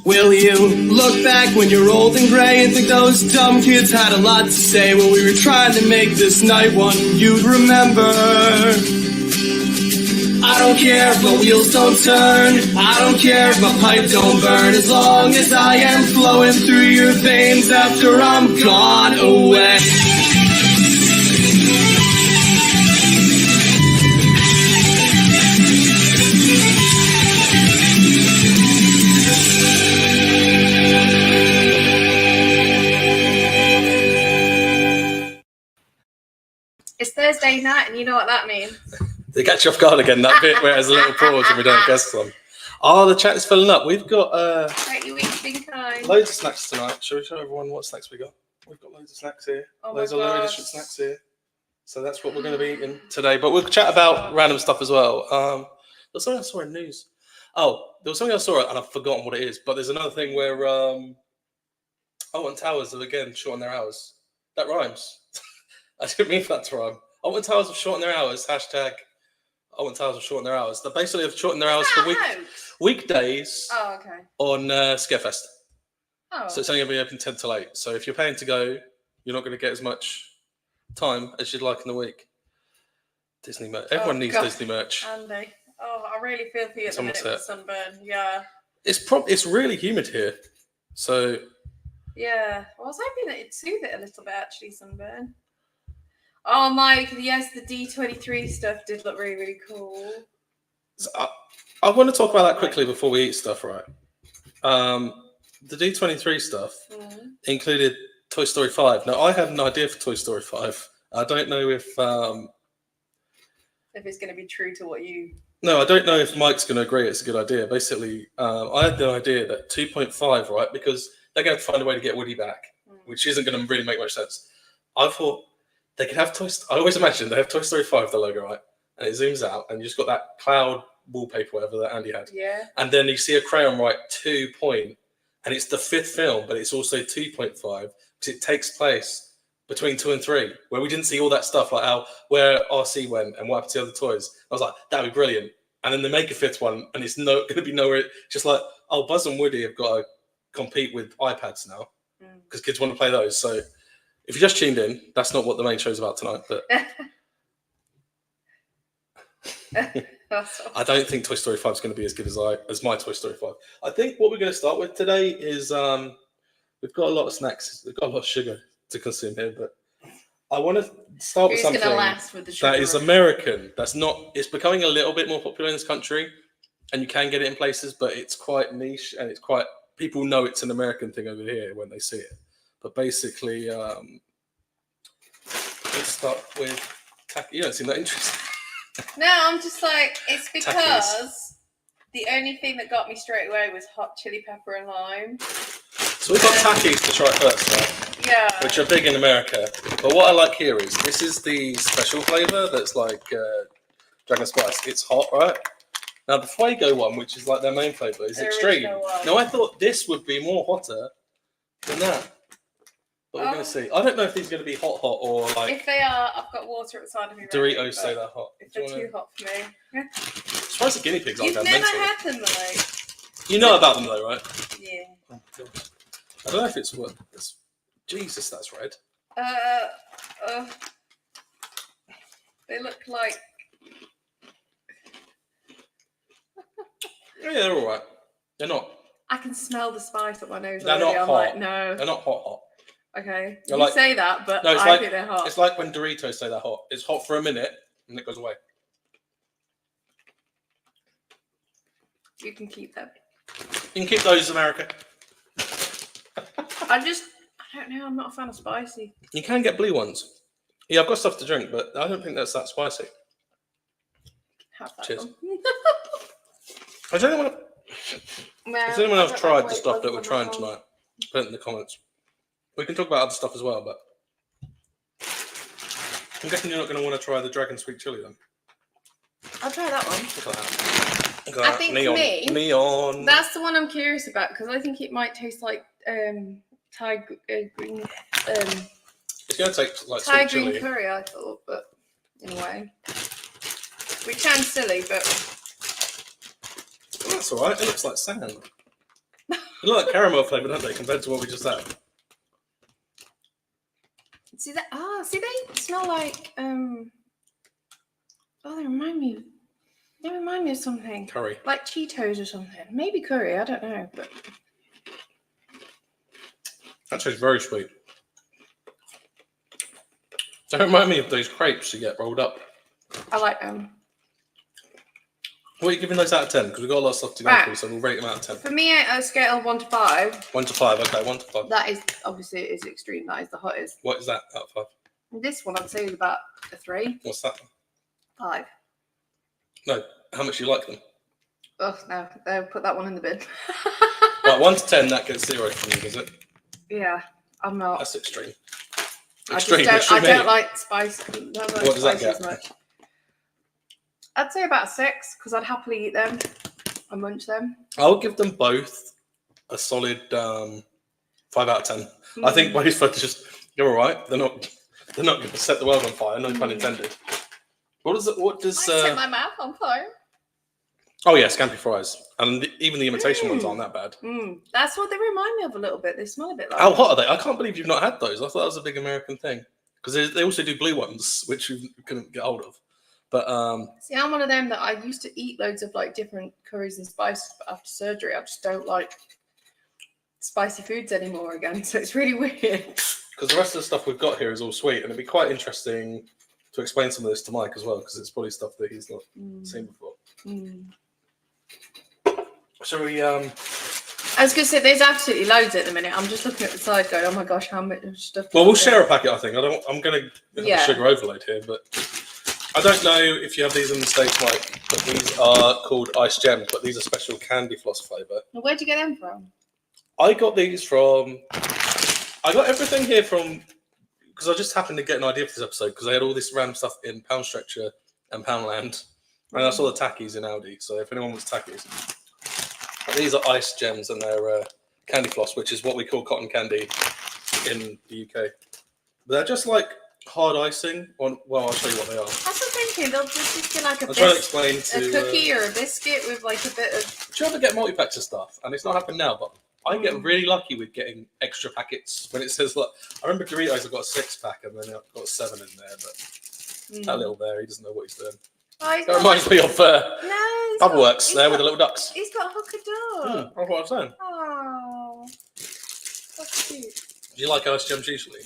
Will you look back when you're old and grey and think those dumb kids had a lot to say when we were trying to make this night one you'd remember? I don't care if my wheels don't turn, I don't care if my pipe don't burn, as long as I am flowing through your veins after I'm gone away. It's Thursday night, and you know what that means. They catch you off guard again, that bit where there's a little pause and we don't have guests on. Oh, the chat is filling up. We've got Your week's been kind. loads of snacks tonight. Shall we show everyone what snacks we got? We've got loads of snacks here. Loads of different snacks here. So that's what we're going to be eating today. But we'll chat about random stuff as well. There's something I saw in news. Oh, there was something I saw and I've forgotten what it is. But there's another thing where Alton Towers have again shortened their hours. That rhymes. I didn't mean for that to rhyme. Alton Towers have shortened their hours. Hashtag Alton Towers have shortened their hours. They basically have shortened their hours for weekdays on Scarefest. Oh. So it's only going to be open 10 till 8. So if you're paying to go, you're not going to get as much time as you'd like in the week. Disney merch. Everyone needs Disney merch. Andy. Oh, I really feel for you at the minute with sunburn. Yeah. It's really humid here. So. Yeah. I was hoping that it'd soothe it a little bit, actually, sunburn. Oh, Mike, yes, the D23 stuff did look really, really cool. So I want to talk about that quickly before we eat stuff, right? The D23 stuff included Toy Story 5. Now, I had an idea for Toy Story 5. I don't know if it's going to be true to what you... No, I don't know if Mike's going to agree it's a good idea. Basically, I had the idea that 2.5, right, because they're going to find a way to get Woody back, which isn't going to really make much sense. I thought they could have I always imagine they have Toy Story 5, the logo, right? And it zooms out, and you just got that cloud wallpaper, whatever that Andy had. Yeah. And then you see a crayon write 2 point, and it's the 5th film, but it's also 2.5 because it takes place between 2 and 3, where we didn't see all that stuff, like where RC went and what happened to the other toys. I was like, that'd be brilliant. And then they make a 5th one, and it's going to be nowhere. Just like, oh, Buzz and Woody have got to compete with iPads now because kids want to play those. So if you just tuned in, that's not what the main show's about tonight. But I don't think Toy Story 5 is going to be as good as my Toy Story 5. I think what we're going to start with today is we've got a lot of snacks. We've got a lot of sugar to consume here, but I want to start with something that is American. That's not. It's becoming a little bit more popular in this country, and you can get it in places, but it's quite niche and it's quite. People know it's an American thing over here when they see it. But basically, let's start with tacky. You don't seem that interested. No, I'm just like, it's because the only thing that got me straight away was hot chili pepper and lime. So we've got Takis to try first, right? Yeah. Which are big in America. But what I like here is, this is the special flavour that's like Dragon Spice. It's hot, right? Now the Fuego one, which is like their main flavour, is extreme. Now I thought this would be more hotter than that. But we're going to see. I don't know if these are going to be hot or like... If they are, I've got water at the side of me. Doritos say they're hot. If they're too hot for me. Yeah. As far as the guinea pigs are, You've never had them though. You know about them though, right? Yeah. Oh, God. I don't know if it's what. Jesus, that's red. They look like. Yeah, they're all right. They're not. I can smell the spice up my nose. They're already. not I'm hot. Like, no. They're not hot. Okay. They're You like, say that, but no, I think they're hot. It's like when Doritos say they're hot. It's hot for a minute and it goes away. You can keep them. You can keep those, America. I don't know. I'm not a fan of spicy. You can get blue ones. Yeah, I've got stuff to drink, but I don't think that's that spicy. Have that. Cheers. Has anyone else tried the stuff that we're trying tonight? Put it in the comments. We can talk about other stuff as well, but I'm guessing you're not going to want to try the Dragon Sweet Chili then. I'll try that one. Look at that. I think neon. For me, neon. That's the one I'm curious about because I think it might taste like Thai green. It's going to taste like Thai sweet green chili. curry, I thought, but anyway, which sounds silly, but That's all right. It looks like sand. They look like caramel flavour, don't they, compared to what we just had? See that? See they smell like Oh, they remind me. They remind me of something. Curry. Like Cheetos or something. Maybe curry. I don't know. But That tastes very sweet. They remind me of those crepes you get rolled up. I like them. What are you giving those out of 10? Because we've got a lot of stuff to go through, so we'll rate them out of 10. For me, a scale of 1 to 5. 1 to 5, okay, 1 to 5. That is obviously it is extreme. That is the hottest. What is that out of 5? This one I'd say is about a 3. What's that? 5. No, how much do you like them? Oh no, they'll put that one in the bin. Right, 1 to 10, that gets 0 from you, does it? Yeah, I'm not. That's extreme. I Extreme. don't like spice. Don't like What does that spice get? as much. I'd say about 6 because I'd happily eat them and munch them. I'll give them both a solid 5 out of 10. I think both are just, you're all right. They're not going to set the world on fire, no pun intended. What does I set my mouth on fire. Oh yeah, scampi fries, and even the imitation ones aren't that bad. That's what they remind me of a little bit. They smell a bit like. How hot are they? I can't believe you've not had those. I thought that was a big American thing because they also do blue ones, which you couldn't get hold of. But see, I'm one of them that I used to eat loads of like different curries and spices, but after surgery, I just don't like spicy foods anymore again. So it's really weird. Because the rest of the stuff we've got here is all sweet, and it'd be quite interesting to explain some of this to Mike as well, because it's probably stuff that he's not seen before. So we I was going to say, there's absolutely loads at the minute. I'm just looking at the side going, oh my gosh, how much stuff. Well, we'll share a packet, I think. I'm going to have a sugar overload here, but I don't know if you have these in the States, Mike, but these are called Ice Gems, but these are special candy floss flavour. Well, where'd you get them from? I got these from... I got everything here from... Because I just happened to get an idea for this episode, because I had all this random stuff in Pound Stretcher and Poundland, and I saw the Takis in Aldi, so if anyone wants Takis... These are Ice Gems, and they're candy floss, which is what we call cotton candy in the UK. They're just like hard icing. Well, I'll show you what they are. That's what I'm thinking. They'll just be like a cookie or a biscuit with like a bit of... Do you ever get multi-packs of stuff? And it's not happened now, but I get really lucky with getting extra packets when it says, like, I remember Doritos, I got a 6-pack and then I got 7 in there, but that little bear, he doesn't know what he's doing. Oh, that reminds me of Bubbleworks there with the little ducks. He's got a hooker dog. That's what I'm saying. Oh, that's cute. Do you like Ice Gems usually?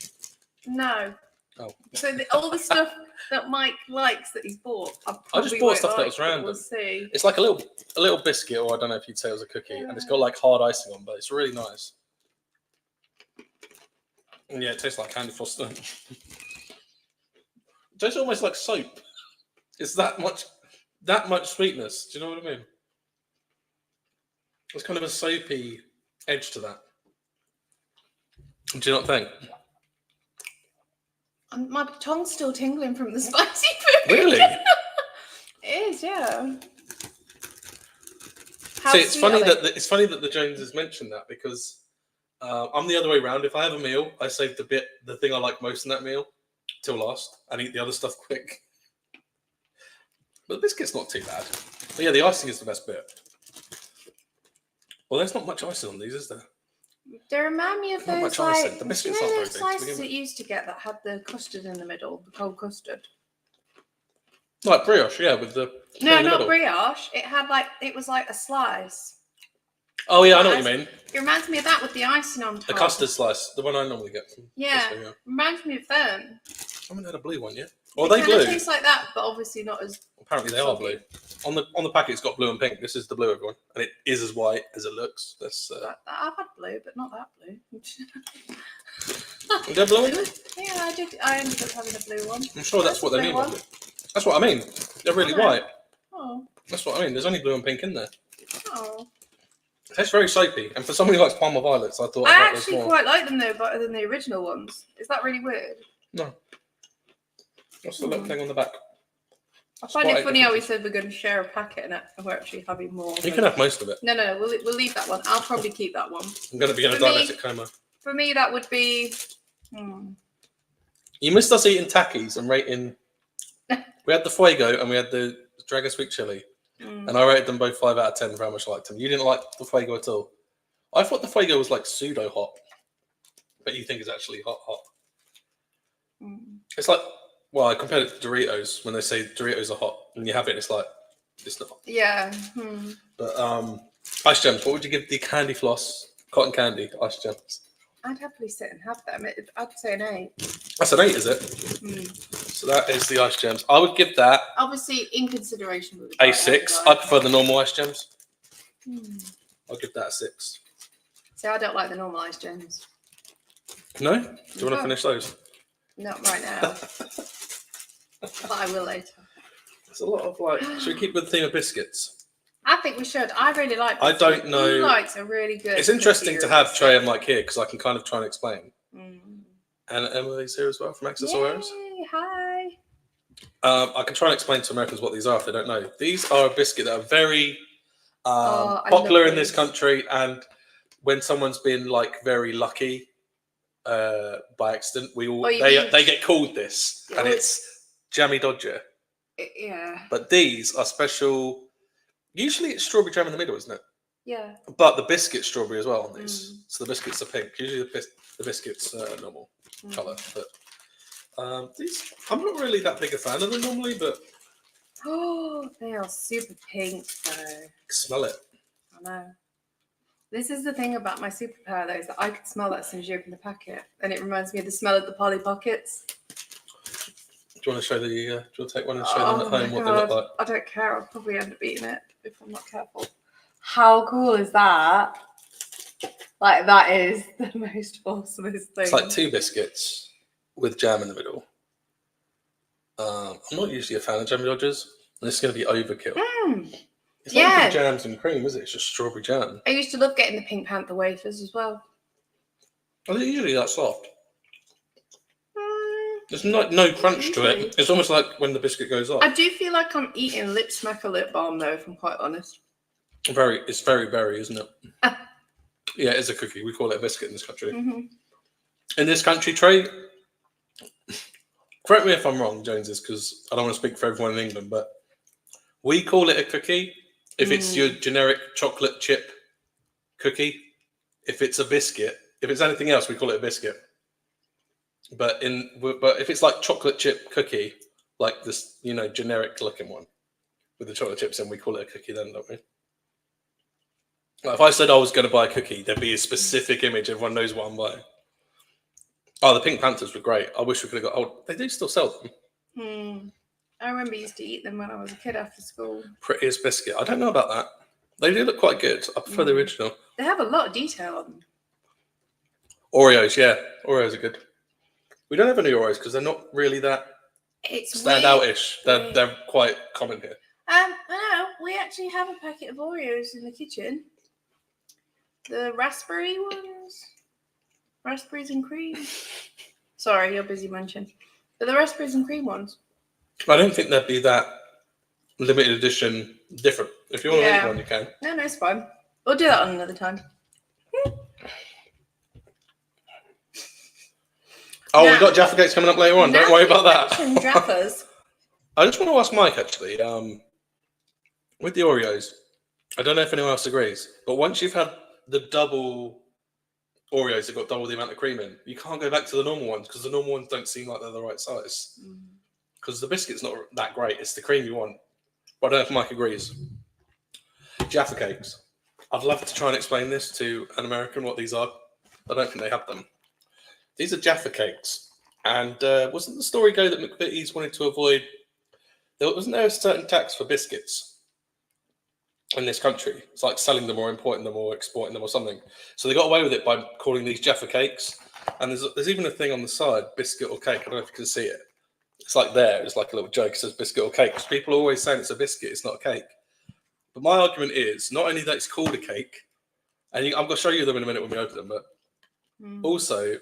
No. Oh. So all the stuff that Mike likes that he's bought, I just bought stuff that was random. We'll see. It's like a little biscuit, or I don't know if you'd say it was a cookie, and it's got like hard icing on, but it's really nice. And yeah, it tastes like candy floss. It tastes almost like soap. It's that much sweetness. Do you know what I mean? There's kind of a soapy edge to that. Do you not think? My tongue's still tingling from the spicy food. Really? It is, yeah. See, it's funny that the Joneses mentioned that, because I'm the other way around. If I have a meal, I save the thing I like most in that meal till last, and eat the other stuff quick. But the biscuit's not too bad. But yeah, the icing is the best bit. Well, there's not much icing on these, is there? They remind me of Not those much icing. The biscuits aren't very big to slices begin that with. you used to get that had the custard in the middle, the cold custard. Like brioche, yeah, with the No, in the not middle. brioche. It was like a slice. Oh yeah, I know what you mean. It reminds me of that with the icing on top. The custard slice, the one I normally get. Yeah, reminds me of them. I haven't had a blue one yet. Well, they It blue. tastes like that, but obviously not as. Apparently they are blue. On the packet, it's got blue and pink. This is the blue, everyone, and it is as white as it looks. That's. I've had blue, but not that blue. Is there blue in it? Yeah, I did. I ended up having a blue one. I'm sure that's what they blue mean. one. That's what I mean. They're really white. Oh. That's what I mean. There's only blue and pink in there. Oh. It tastes very soapy, and for somebody who likes Parma Violets, I thought. I actually quite like them though, better than the original ones. Is that really weird? No. What's the little thing on the back? I find it funny how we said we're going to share a packet and we're actually having more. You can have most of it. No, we'll leave that one. I'll probably keep that one. I'm going to be in a diabetic coma. For me, that would be. You missed us eating Takis and rating. We had the Fuego and we had the Dragon Sweet Chili, and I rated them both 5 out of 10 for how much I liked them. You didn't like the Fuego at all. I thought the Fuego was like pseudo hot, but you think it's actually hot. It's like, well, I compared it to Doritos when they say Doritos are hot, and you have it, it's like it's not. Yeah. But ice gems. What would you give the candy floss, cotton candy ice gems? I'd happily sit and have them. I'd say an 8. That's an 8, is it? So that is the ice gems. I would give that Obviously, in consideration with a 6. I prefer the normal ice gems. I'll give that a 6. See, I don't like the normal ice gems. No? Do you want to finish those? Not right now. But I will later. There's a lot of like. Should we keep with the theme of biscuits? I think we should. I really like I don't know. Blue lights are really good. It's interesting to have Trey and Mike here because I can kind of try and explain. Mm. And Emily's here as well from Access Oreos. Hi. I can try and explain to Americans what these are if they don't know. These are a biscuit that are very popular in this country, and when someone's been like very lucky by accident, they get called this, and it's Jammy Dodger. Yeah. But these are special. Usually it's strawberry jam in the middle, isn't it? Yeah. But the biscuit's strawberry as well on these. So the biscuits are pink. Usually the biscuits are normal colour. But these, I'm not really that big a fan of them normally, but... Oh, they are super pink though. Smell it. I know. This is the thing about my superpower though, is that I can smell that as soon as you open the packet. And it reminds me of the smell of the Polly Pockets. Do you want to show the? Do you want to take one and show them at home what they look like? I don't care. I'll probably end up eating it if I'm not careful. How cool is that? Like that is the most awesomest thing. It's like 2 biscuits with jam in the middle. I'm not usually a fan of Jammy Dodgers, and this is going to be overkill. It's not even jams and cream, is it? It's just strawberry jam. I used to love getting the Pink Panther wafers as well. Are they usually that soft? There's no crunch to it. It's almost like when the biscuit goes off. I do feel like I'm eating lip smacker lip balm though, if I'm quite honest. It's very berry, isn't it? Yeah, it's a cookie. We call it a biscuit in this country. In this country, Trey, correct me if I'm wrong, Joneses, because I don't want to speak for everyone in England, but we call it a cookie if it's your generic chocolate chip cookie. If it's a biscuit, if it's anything else, we call it a biscuit. But if it's like chocolate chip cookie, like this, generic looking one with the chocolate chips in, we call it a cookie then, don't we? Like if I said I was going to buy a cookie, there'd be a specific image. Everyone knows what I'm buying. Oh, the Pink Panthers were great. I wish we could have got. Oh, they do still sell them. I remember I used to eat them when I was a kid after school. Prettiest biscuit. I don't know about that. They do look quite good. I prefer the original. They have a lot of detail on them. Oreos, yeah. Oreos are good. We don't have any Oreos because they're not really that stand out-ish. They're quite common here. No, we actually have a packet of Oreos in the kitchen. The raspberry ones. Raspberries and cream. Sorry, you're busy munching. But the raspberries and cream ones. I don't think they'd be that limited edition different. If you want to make one, you can. No, it's fine. We'll do that on another time. Oh, we've got Jaffa Cakes coming up later on. Don't worry about that. Jaffas. I just want to ask Mike, actually, with the Oreos, I don't know if anyone else agrees, but once you've had the double Oreos that got double the amount of cream in, you can't go back to the normal ones because the normal ones don't seem like they're the right size. Because the biscuit's not that great. It's the cream you want. But I don't know if Mike agrees. Jaffa Cakes. I'd love to try and explain this to an American what these are. I don't think they have them. These are Jaffa Cakes. And wasn't the story go that McVitie's wanted to avoid... Wasn't there a certain tax for biscuits in this country? It's like selling them or importing them or exporting them or something. So they got away with it by calling these Jaffa Cakes. And there's even a thing on the side, biscuit or cake. I don't know if you can see it. It's like there. It's like a little joke. It says biscuit or cake. Because people are always saying it's a biscuit. It's not a cake. But my argument is not only that it's called a cake, and I'm going to show you them in a minute when we open them, but also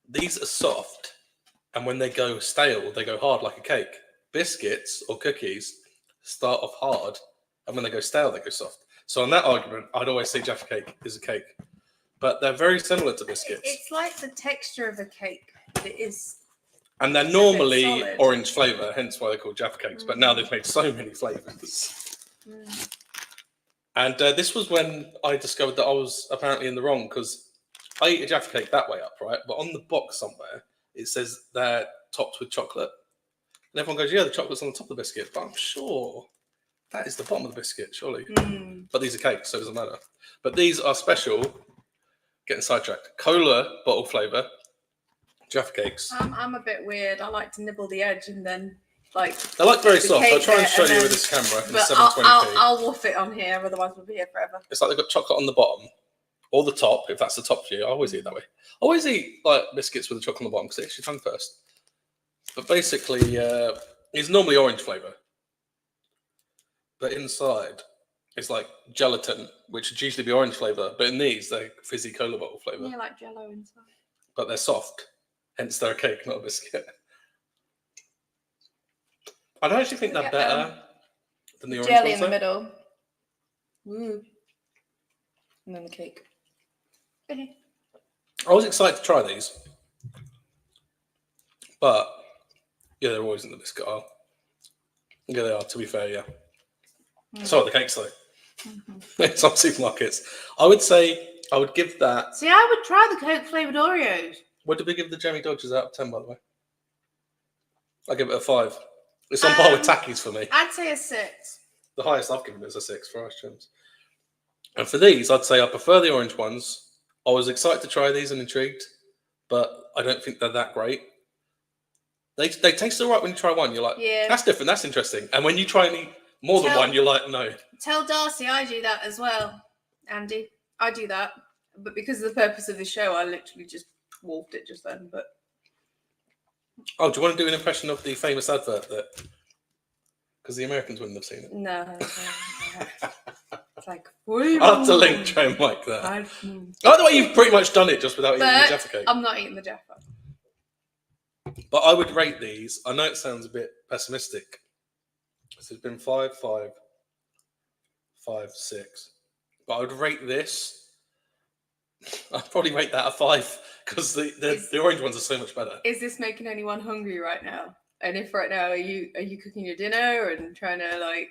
these are soft. And when they go stale, they go hard like a cake. Biscuits or cookies start off hard, and when they go stale, they go soft. So on that argument, I'd always say Jaffa Cake is a cake. But they're very similar to biscuits. It's like the texture of a cake, but it is... And they're normally orange flavour, hence why they're called Jaffa Cakes. But now they've made so many flavours. And this was when I discovered that I was apparently in the wrong, because I eat a Jaffa cake that way up, right? But on the box somewhere, it says they're topped with chocolate. And everyone goes, yeah, the chocolate's on the top of the biscuit. But I'm sure that is the bottom of the biscuit, surely. But these are cakes, so it doesn't matter. But these are special, getting sidetracked, cola bottle flavour Jaffa cakes. I'm a bit weird. I like to nibble the edge and then like. They're like very the soft. I'll cake try and bit show and you then- with this camera in But 720p. I'll woof it on here, otherwise we'll be here forever. It's like they've got chocolate on the bottom, or the top, if that's the top for you. I always eat it that way. I always eat like biscuits with the chocolate on the bottom because it hits your tongue first. But basically, it's normally orange flavour. But inside, it's like gelatin, which would usually be orange flavour. But in these, they're fizzy cola bottle flavour. Yeah, like Jello inside. But they're soft. Hence, they're a cake, not a biscuit. I don't actually think they're better than the orange Jelly ones. in the middle. Woo. And then the cake. I was excited to try these. But, yeah, they're always in the biscuit aisle. Yeah, they are, to be fair, yeah. So are the cakes, though. It's on supermarkets. I would say I would give that. See, I would try the Coke flavoured Oreos. What did we give the Jammy Dodgers out of 10, by the way? I give it a 5. It's on par with Takis for me. I'd say a 6. The highest I've given it is a 6 for ice creams. And for these, I'd say I prefer the orange ones. I was excited to try these and intrigued, but I don't think they're that great. They taste all right when you try one. You're like, Yeah. that's different, that's interesting. And when you try and eat more than one, you're like, no. Tell Darcy I do that as well, Andy. I do that. But because of the purpose of the show, I literally just wolfed it just then. But Oh, do you want to do an impression of the famous advert that? Because the Americans wouldn't have seen it. no. It's like, I'll have to link try and like that. I like the way you've pretty much done it just without eating the Jaffa cake. I'm not eating the Jaffa. But I would rate these. I know it sounds a bit pessimistic. So it's been 5, 5, 5, 6. But I would rate this. I'd probably rate that a 5 because the orange ones are so much better. Is this making anyone hungry right now? And if right now, are you cooking your dinner and trying to like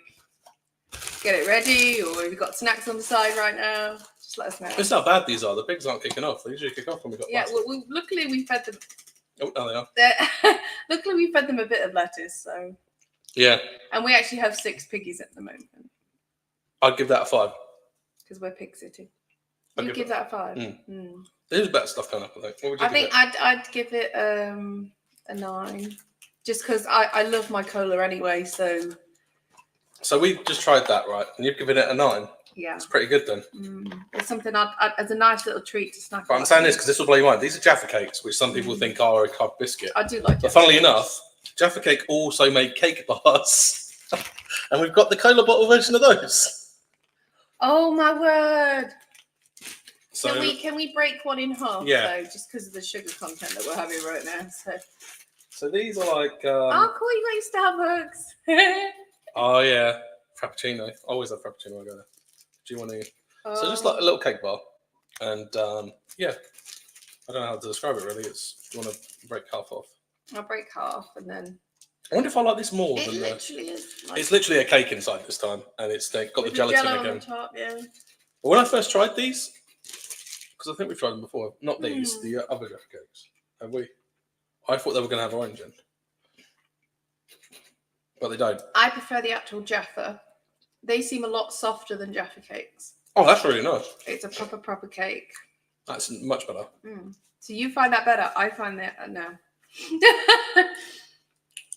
get it ready, or have you got snacks on the side right now? Just let us know. It's how bad these are. The pigs aren't kicking off. They usually kick off when we got. Yeah, well, luckily we fed them. Oh, no, they are. Luckily we fed them a bit of lettuce, so. Yeah. And we actually have 6 piggies at the moment. I'd give that a 5. Because we're Pig City. You give that a 5. There's better stuff coming up, I think. What would you I think I'd give it a 9, just because I love my cola anyway. So we just tried that, right? And you've given it a 9. yeah, It's pretty good then. It's something I'd as a nice little treat to snack. But I'm saying this because this will blow your mind. These are Jaffa cakes, which some people think are a carb biscuit. I do like. But funnily enough, Jaffa Cake also made cake bars, and we've got the cola bottle version of those. Oh my word! So Can we break one in half? Yeah. Though, just because of the sugar content that we're having right now. So these are like. Oh, cool! You like Starbucks? Oh yeah, Frappuccino. I always have Frappuccino when I go there. Do you want to? So just like a little cake bar, and yeah, I don't know how to describe it really. It's you want to break half off. I'll break half and then. I wonder if I like this more It than literally is. Like, it's literally a cake inside this time, and it's got the with gelatin Jell-O again. on the top, yeah. But when I first tried these, because I think we've tried them before, not these, the other Jaffa cakes, have we? I thought they were going to have orange in, but they don't. I prefer the actual Jaffa. They seem a lot softer than Jaffa cakes. Oh, that's really nice. It's a proper cake. That's much better. So you find that better? I find that no.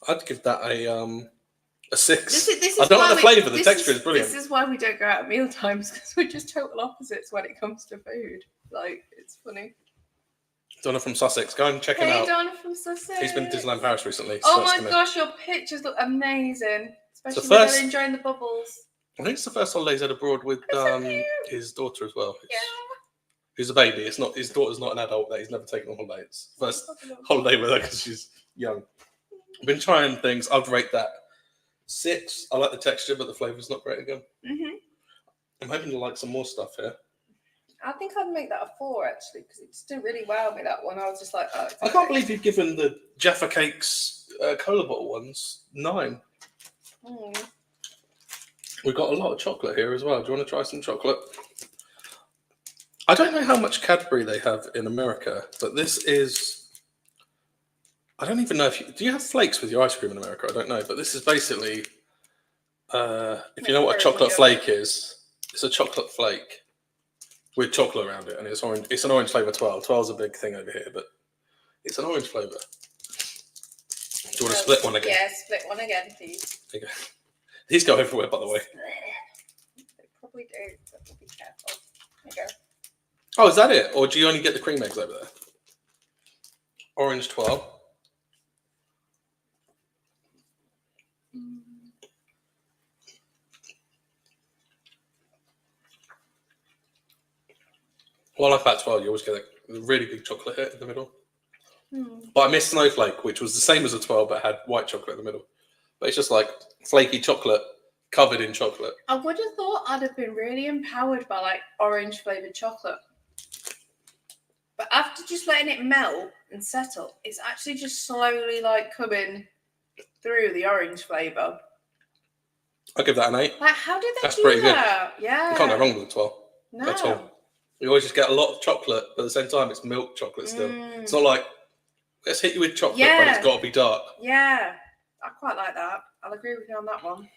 I'd give that a 6. This is I don't why like the flavour. The texture is brilliant. This is why we don't go out at meal times, because we're just total opposites when it comes to food. Like, it's funny. Donna from Sussex, go and check him Hey, out. Donna from Sussex. He's been to Disneyland Paris recently. Oh so my gosh, your pictures look amazing. Especially The when first- they're enjoying the bubbles. I think it's the first holiday he's had abroad with so cute. his daughter as well. Yeah. Who's a baby. It's not his daughter's not an adult that he's never taken on holiday. It's first holiday with her because she's young. I've been trying things. I'd rate that 6. I like the texture, but the flavour's not great again. I'm hoping to like some more stuff here. I think I'd make that a 4 actually, because it just didn't really wow me, that one. I was just like, oh. I can't believe you've given the Jaffa Cakes cola bottle ones 9. We've got a lot of chocolate here as well. Do you want to try some chocolate? I don't know how much Cadbury they have in America, but this is... I don't even know if you... Do you have flakes with your ice cream in America? I don't know, but this is basically... if you know what a chocolate flake is, it's a chocolate flake with chocolate around it, and it's orange. It's an orange flavour 12. 12's a big thing over here, but it's an orange flavour. Do you want to split one again? Yeah, split one again, please. There you go. These go everywhere, by the way. They probably do, but we'll be careful. There you go. Oh, is that it? Or do you only get the cream eggs over there? Orange 12. What I like about 12, you always get a really big chocolate hit in the middle. But I missed Snowflake, which was the same as a 12, but had white chocolate in the middle. But it's just like flaky chocolate covered in chocolate. I would have thought I'd have been really empowered by like orange flavoured chocolate. But after just letting it melt and settle, it's actually just slowly like coming through the orange flavour. I'll give that an 8. Like, how did they That's do pretty that? Good. Yeah. You can't go wrong with a 12 No. at all. You always just get a lot of chocolate, but at the same time, it's milk chocolate still. It's not like, let's hit you with chocolate, but it's got to be dark. Yeah. I quite like that. I'll agree with you on that one.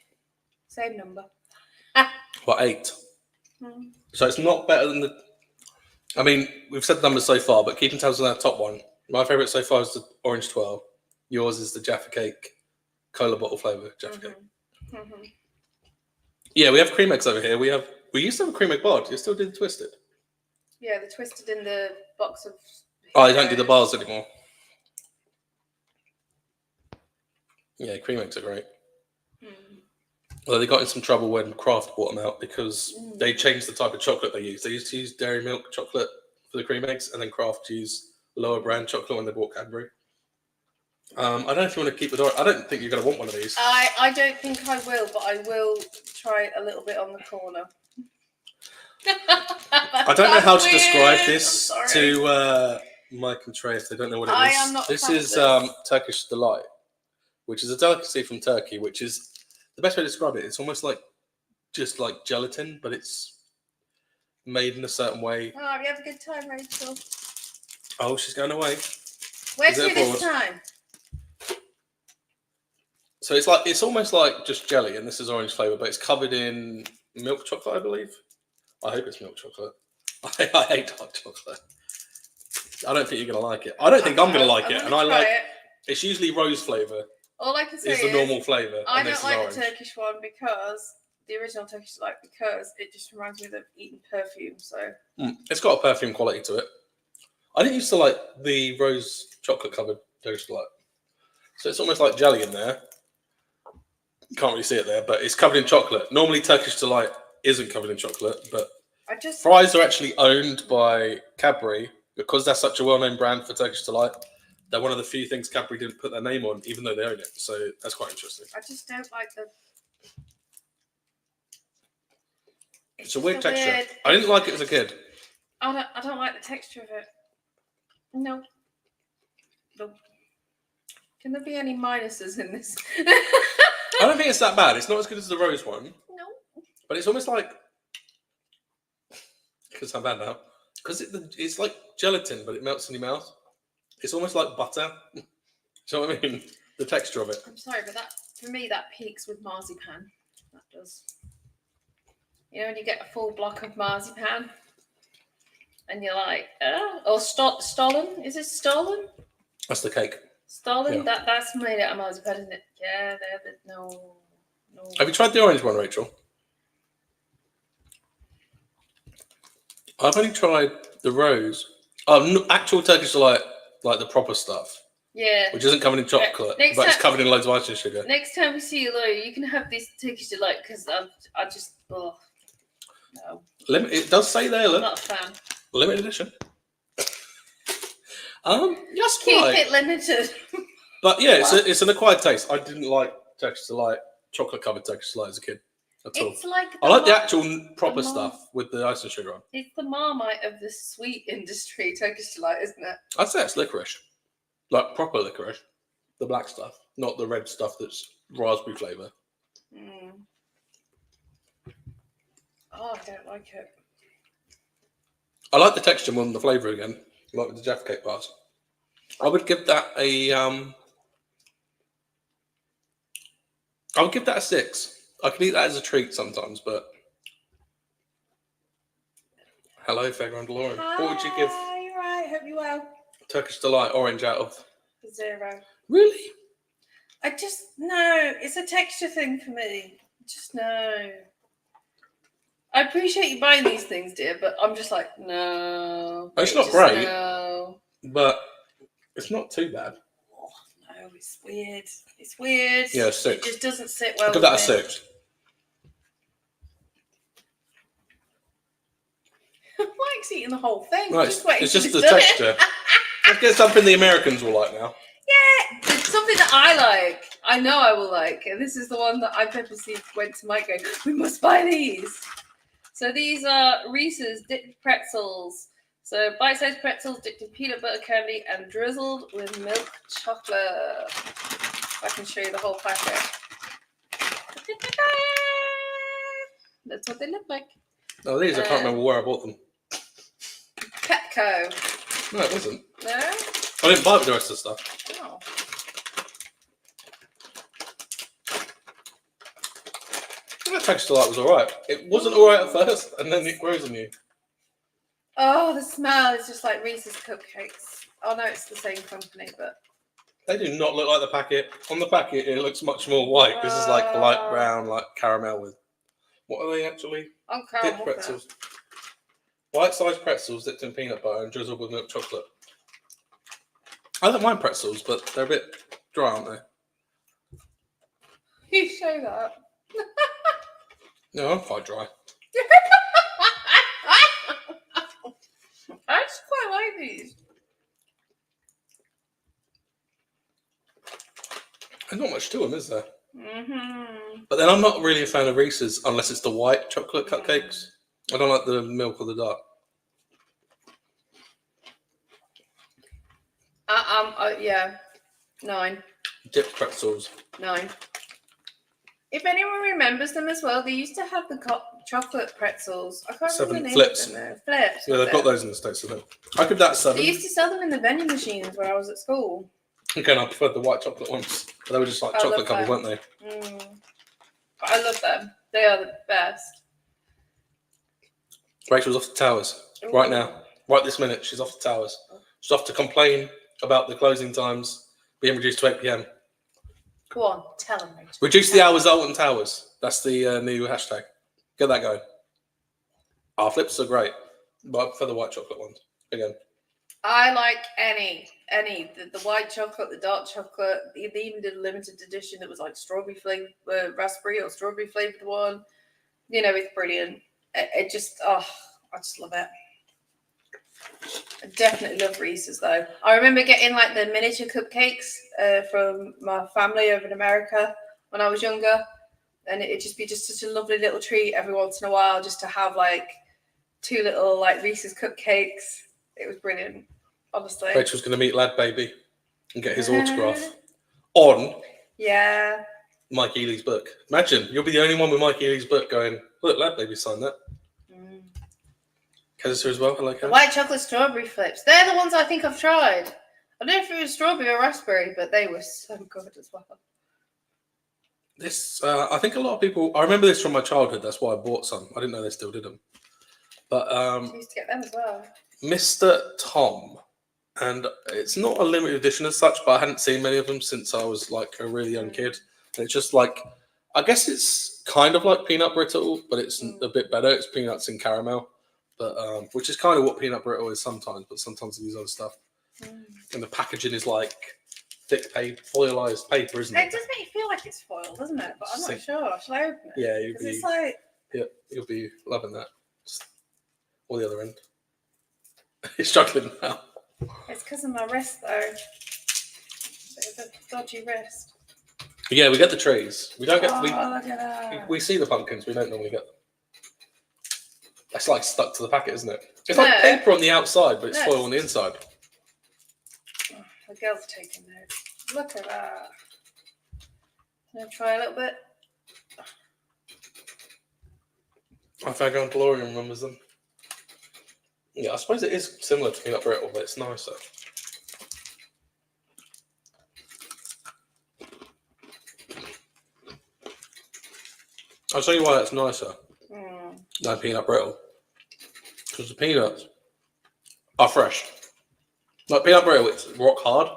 Same number. What, 8? So it's not better than the... I mean, we've said the numbers so far, but keeping tabs on our top one. My favourite so far is the orange 12. Yours is the Jaffa Cake cola bottle flavour Jaffa Cake. Yeah, we have cream eggs over here. We used to have a cream egg bar. Do you still do the twisted? Yeah, the twisted in the box of... Oh, you don't do the bars anymore. Yeah, cream eggs are great. Although they got in some trouble when Kraft bought them out because they changed the type of chocolate they used. They used to use dairy milk chocolate for the cream eggs, and then Kraft used lower brand chocolate when they bought Cadbury. I don't know if you want to keep it. I don't think you're going to want one of these. I don't think I will, but I will try a little bit on the corner. I don't know how to describe this to Mike and Trey if they don't know what it is. I am not. This is Turkish delight, which is a delicacy from Turkey, which is the best way to describe it. It's almost like just like gelatin, but it's made in a certain way. Oh, you have a good time, Rachel. Oh, she's going away. Where's she this time? So it's almost like just jelly, and this is orange flavour, but it's covered in milk chocolate, I believe. I hope it's milk chocolate. I hate dark chocolate. I don't think you're going to like it. I don't think I'm going to like it. And I like it. It's usually rose flavour. All I can say is the normal flavour. I don't like the Turkish one because the original Turkish delight, because it just reminds me of eating perfume. So it's got a perfume quality to it. I didn't used to like the rose chocolate covered Turkish delight. So it's almost like jelly in there. You can't really see it there, but it's covered in chocolate. Normally Turkish delight isn't covered in chocolate, but fries are actually owned by Cadbury because they're such a well-known brand for Turkish delight. They're one of the few things Cadbury didn't put their name on, even though they own it. So that's quite interesting. I just don't like the... It's a weird texture. I didn't like it as a kid. I don't like the texture of it. No. Can there be any minuses in this? I don't think it's that bad. It's not as good as the rose one. No. But it's almost like... Because I'm bad now. Because it's like gelatin, but it melts in your mouth. It's almost like butter. Do you know what I mean? The texture of it. I'm sorry, but for me, that peaks with marzipan. That does. You know when you get a full block of marzipan? And you're like, or Stollen? Is it Stollen? That's the cake. Stollen? Yeah. That's made out of marzipan, isn't it? Yeah, no. Have you tried the orange one, Rachel? I've only tried the rose. Actual Turkish delight, like the proper stuff. Yeah. Which isn't covered in chocolate, but it's covered in loads of icing sugar. Next time we see you, Lou, you can have this Turkish delight because I just, no. It does say there, look. I'm not a fan. Limited edition. Just keep it limited. But yeah, it's an acquired taste. I didn't like Turkish delight, chocolate covered Turkish delight as a kid. It's like I like the actual proper stuff with the icing sugar on. It's the Marmite of the sweet industry, Turkish delight, isn't it? I'd say it's licorice, like proper licorice, the black stuff, not the red stuff that's raspberry flavour. Oh, I don't like it. I like the texture more than the flavour again, like with the Jaffa Cake bars. I would give that a I would give that a 6. I could eat that as a treat sometimes, but hello, Fairground Lauren. What would you give Hi, you're right. Hope you well. Turkish Delight orange out of? 0. Really? I just no. It's a texture thing for me. Just no. I appreciate you buying these things, dear, but I'm just like no. It's not just great. No. But it's not too bad. Oh, no, it's weird. It's weird. Yeah, 6. It just doesn't sit well. I'll give that a with me. 6. Mike's eating the whole thing. Right, Just waiting it's for just this the done. texture. Let's get something the Americans will like now. Yeah, it's something that I like. I know I will like. And this is the one that I purposely went to Mike going, we must buy these. So these are Reese's dipped pretzels. So bite-sized pretzels dipped in peanut butter candy and drizzled with milk chocolate. I can show you the whole packet. That's what they look like. Oh, these, I can't remember where I bought them. Petco. No, it wasn't. No? I didn't buy it with the rest of the stuff. Oh. That Turkish Delight was alright. It wasn't alright at first, and then it grows on you. Oh, the smell is just like Reese's cupcakes. Oh no, it's the same company, but They do not look like the packet. On the packet, it looks much more white. This is like light brown, like caramel with. What are they actually? Dipped pretzels. Bite-sized pretzels dipped in peanut butter and drizzled with milk chocolate. I don't mind pretzels, but they're a bit dry, aren't they? You show that. No, I'm quite dry. I just quite like these. There's not much to them, is there? Mm-hmm. But then I'm not really a fan of Reese's unless it's the white chocolate cupcakes. I don't like the milk or the dark. Yeah. 9. Dipped pretzels. 9. If anyone remembers them as well, they used to have the chocolate pretzels. I can't remember the name Flips. of them. Flips. Yeah, they've got those in the States, I think. I give that a 7. They used to sell them in the vending machines when I was at school. Again, I preferred the white chocolate ones. But they were just like chocolate covered, weren't they? But I love them. They are the best. Rachel's off the towers. Ooh. Right now. Right this minute, she's off the towers. She's off to complain about the closing times being reduced to 8 p.m. Go on, tell them, Rachel. Reduce the hours at Alton Towers. That's the new hashtag. Get that going. Our flips are great, but I prefer the white chocolate ones. Again. I like any. The white chocolate, the dark chocolate. They even did a limited edition that was like strawberry flavored, raspberry or strawberry flavored one. You know, it's brilliant. I just love it. I definitely love Reese's though. I remember getting like the miniature cupcakes from my family over in America when I was younger, and it'd just be just such a lovely little treat every once in a while just to have like 2 little like Reese's cupcakes. It was brilliant, honestly. Rachel's going to meet Lad Baby and get his autograph on Mike Ealy's book. Imagine, you'll be the only one with Mike Ealy's book going, look, Lad Baby signed that. Kez is here as well. Hello, Kez. The white chocolate strawberry flips. They're the ones I think I've tried. I don't know if it was strawberry or raspberry, but they were so good as well. This, I think a lot of people, I remember this from my childhood. That's why I bought some. I didn't know they still did them. But I used to get them as well. Mr. Tom, and it's not a limited edition as such, but I hadn't seen many of them since I was like a really young kid. And it's just like, I guess it's kind of like peanut brittle, but it's a bit better. It's peanuts and caramel, but which is kind of what peanut brittle is sometimes, but sometimes they use other stuff. And the packaging is like thick paper, foilized paper, isn't it? It does make you feel like it's foil, doesn't it? But I'm not sure. Shall I open it? Yeah, it's like... you'll be loving that. Or the other end. He's struggling now. It's because of my wrist, though. It's a dodgy wrist. But yeah, we get the trees. We don't get. Look at that. We see the pumpkins. We don't normally get them. That's like stuck to the packet, isn't it? It's like paper on the outside, but it's foil on the inside. Oh, the girl's taking notes. Look at that. Can I try a little bit? I think Aunt Gloria remembers them. Yeah, I suppose it is similar to peanut brittle, but it's nicer. I'll tell you why that's nicer than peanut brittle. Because the peanuts are fresh. Like peanut brittle, it's rock hard.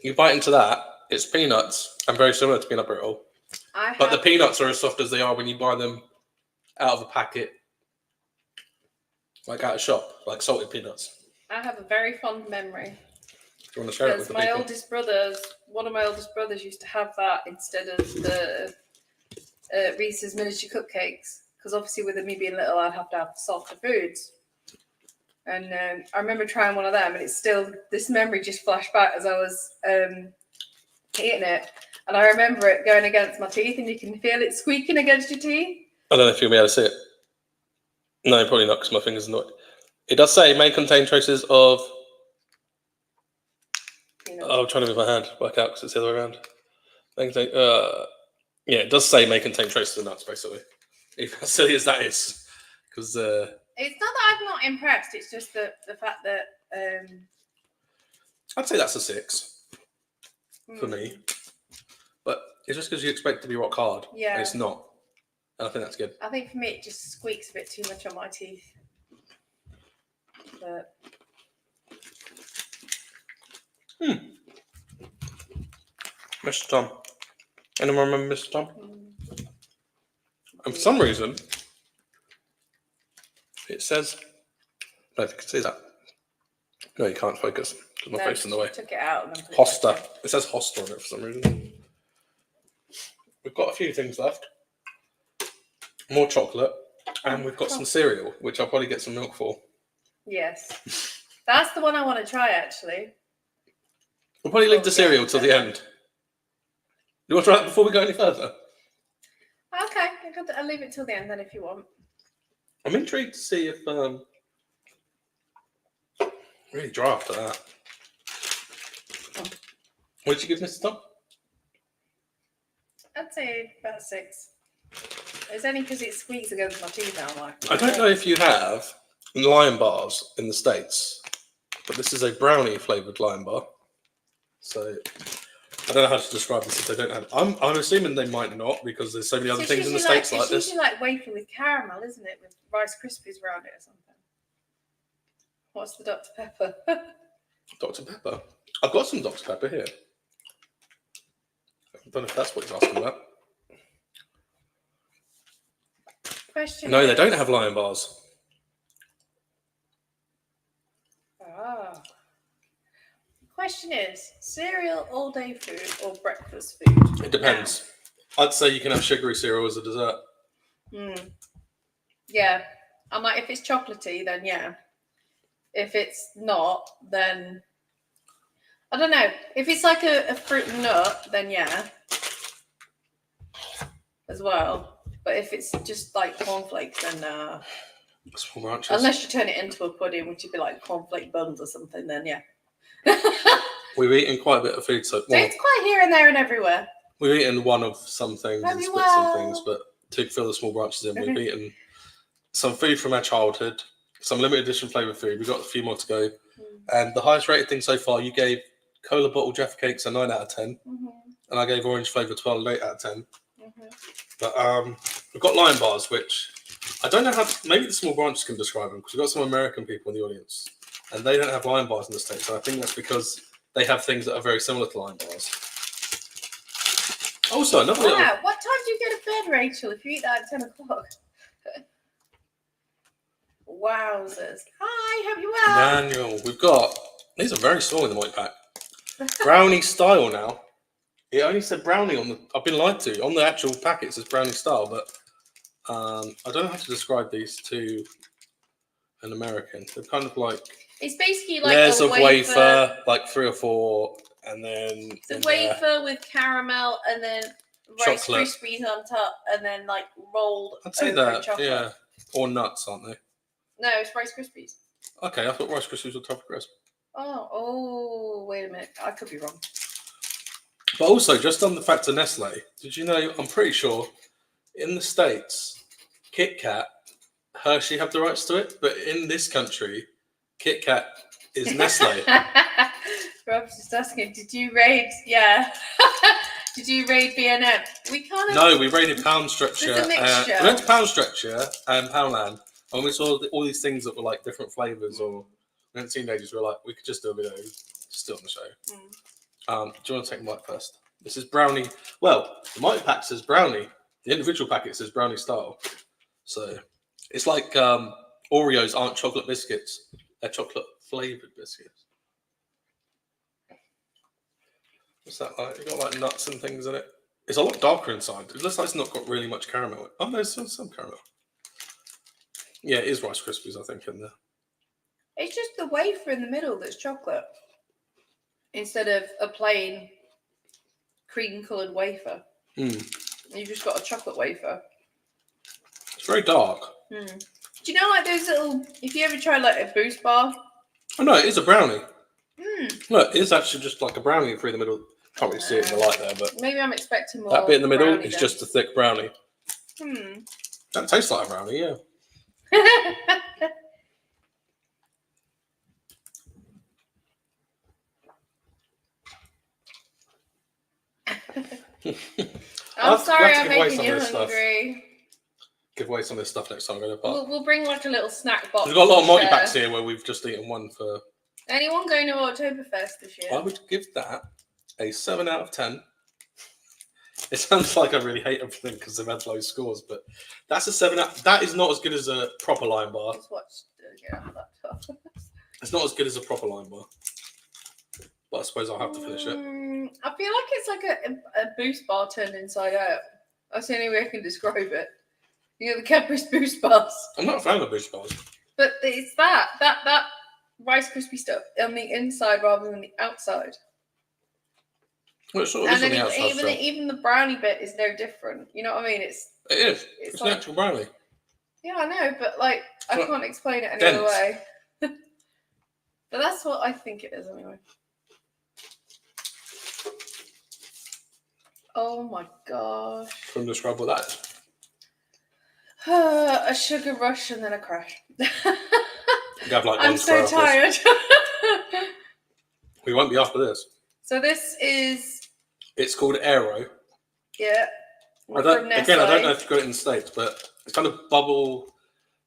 You bite into that, it's peanuts and very similar to peanut brittle. But the peanuts are as soft as they are when you buy them out of a packet, like out of shop, like salted peanuts. I have a very fond memory. Do you want to share it with the people? One of my oldest brothers used to have that instead of the Reese's miniature cupcakes, because obviously with me being little, I'd have to have softer foods. And I remember trying one of them, and it's still, this memory just flashed back as I was eating it. And I remember it going against my teeth, and you can feel it squeaking against your teeth. I don't know if you'll be able to see it. No, probably not, because my fingers are not. It does say it may contain traces of. I'm trying to move my hand back out because it's the other way around. Yeah, it does say may contain traces of nuts, basically. Even as silly as that is. Because. It's not that I'm not impressed, it's just the fact that. I'd say that's a 6 for me. But it's just because you expect it to be rock hard. Yeah. And it's not. And I think that's good. I think for me it just squeaks a bit too much on my teeth. But. Mr. Tom. Anyone remember Mr. Tom? And for some reason, it says. I don't know if you can see that. No, you can't focus because my face is in the way. Took it out and then put Hosta. It says Hosta on it for some reason. We've got a few things left. More chocolate. And we've got some cereal, which I'll probably get some milk for. Yes. That's the one I want to try, actually. We'll probably leave the cereal till the end. You want to try it before we go any further? Okay, I'll leave it till the end then if you want. I'm intrigued to see if... really dry after that. What did you give Mr. Tom? I'd say about 6. It's only because it squeaks against my teeth now. I don't know if you have Lion bars in the States, but this is a brownie flavoured Lion bar. So I don't know how to describe this if they don't have. I'm assuming they might not because there's so many other things in the States like this. It's usually like wafer with caramel, isn't it? With Rice Krispies around it or something. What's the Dr. Pepper? Dr. Pepper? I've got some Dr. Pepper here. I don't know if that's what he's asking about. No, they don't have Lion bars. Ah. Question is, cereal all day food or breakfast food? It depends. I'd say you can have sugary cereal as a dessert. Yeah. I'm like, if it's chocolatey, then yeah. If it's not, then I don't know. If it's like a fruit and nut, then yeah. As well. But if it's just like cornflakes, then Small branches. Unless you turn it into a pudding, which would be like cornflake buns or something, then yeah. We've eaten quite a bit of food so far. It's quite here and there and everywhere. We've eaten one of some things and split some things, but to fill the small branches in, we've eaten some food from our childhood, some limited edition flavoured food. We've got a few more to go. And the highest rated thing so far, you gave cola bottle Jaffa Cakes a 9 out of 10. And I gave orange flavour 12 an 8 out of 10. But we've got Lion bars, which I don't know how, maybe the small branches can describe them, because we've got some American people in the audience, and they don't have Lion bars in the States. So I think that's because they have things that are very similar to Lion bars. Also, another little... What time do you go to bed, Rachel, if you eat that at 10 o'clock? Wowzers. Hi, hope you're well. Daniel, we've got... These are very small in the white pack. Brownie style now. It only said brownie on the... I've been lied to. On the actual packet it says brownie style, but I don't know how to describe these to an American. They're kind of like... It's basically like layers a of wafer, like 3 or 4, and then... It's a wafer with caramel, and then Rice Krispies on top, and then like rolled I'd say over that, chocolate. yeah. Or nuts, aren't they? No, it's Rice Krispies. Okay, I thought Rice Krispies were Toffee Crisp. Oh, wait a minute. I could be wrong. But also, just on the fact of Nestle, did you know, I'm pretty sure, in the States, Kit Kat, Hershey have the rights to it, but in this country, Kit Kat is Nestle. Rob's just asking, did you raid? Yeah. Did you raid B&M? We kind of. No, we raided Pound Structure. There's a mixture. We went to Pound Structure and Poundland, and we saw all these things that were like different flavors, or we hadn't seen ages. We were like, we could just do a video, just do it on the show. Do you want to take mine first? This is brownie. Well, the multi pack says brownie. The individual packet says brownie style. So it's like Oreos aren't chocolate biscuits; they're chocolate flavored biscuits. What's that like? It's got like nuts and things in it. It's a lot darker inside. It looks like it's not got really much caramel. Oh no, there's some caramel. Yeah, it is Rice Krispies, I think, in there. It's just the wafer in the middle that's chocolate, instead of a plain cream-coloured wafer. You've just got a chocolate wafer. It's very dark. Do you know like those little? If you ever try like a Boost bar. Oh no, it is a brownie. Look, it is actually just like a brownie through the middle. Can't really see it in the light there, but maybe I'm expecting more. That bit in the middle is then. just a thick brownie. That tastes like a brownie, yeah. I'm sorry, I'm making you hungry. Give away some of this stuff next time. We'll bring like a little snack box. We've got a lot of multi packs here where we've just eaten one for. Anyone going to Oktoberfest this year? I would give that a 7 out of 10. It sounds like I really hate everything because they've had low scores, but that's a 7 out. That is not as good as a proper Lime Bar. Just watch the laptop. It's not as good as a proper Lime Bar, but I suppose I'll have to finish it. I feel like it's like a Boost bar turned inside out. That's the only way I can describe it. You know, the Cadbury's Boost bars. I'm not a fan of Boost bars, but it's that Rice Krispie stuff on the inside rather than the outside. Well, it sort of is on the outside. Even the brownie bit is no different. You know what I mean? It is. It's like, an actual brownie. Yeah, I know, but like I can't explain it any other way. But that's what I think it is anyway. Oh my gosh. Can you describe what that is? A sugar rush and then a crash. You have like I'm so tired. We won't be after this. So this is. It's called Aero. Yeah. I don't know if you've got it in the States, but it's kind of bubble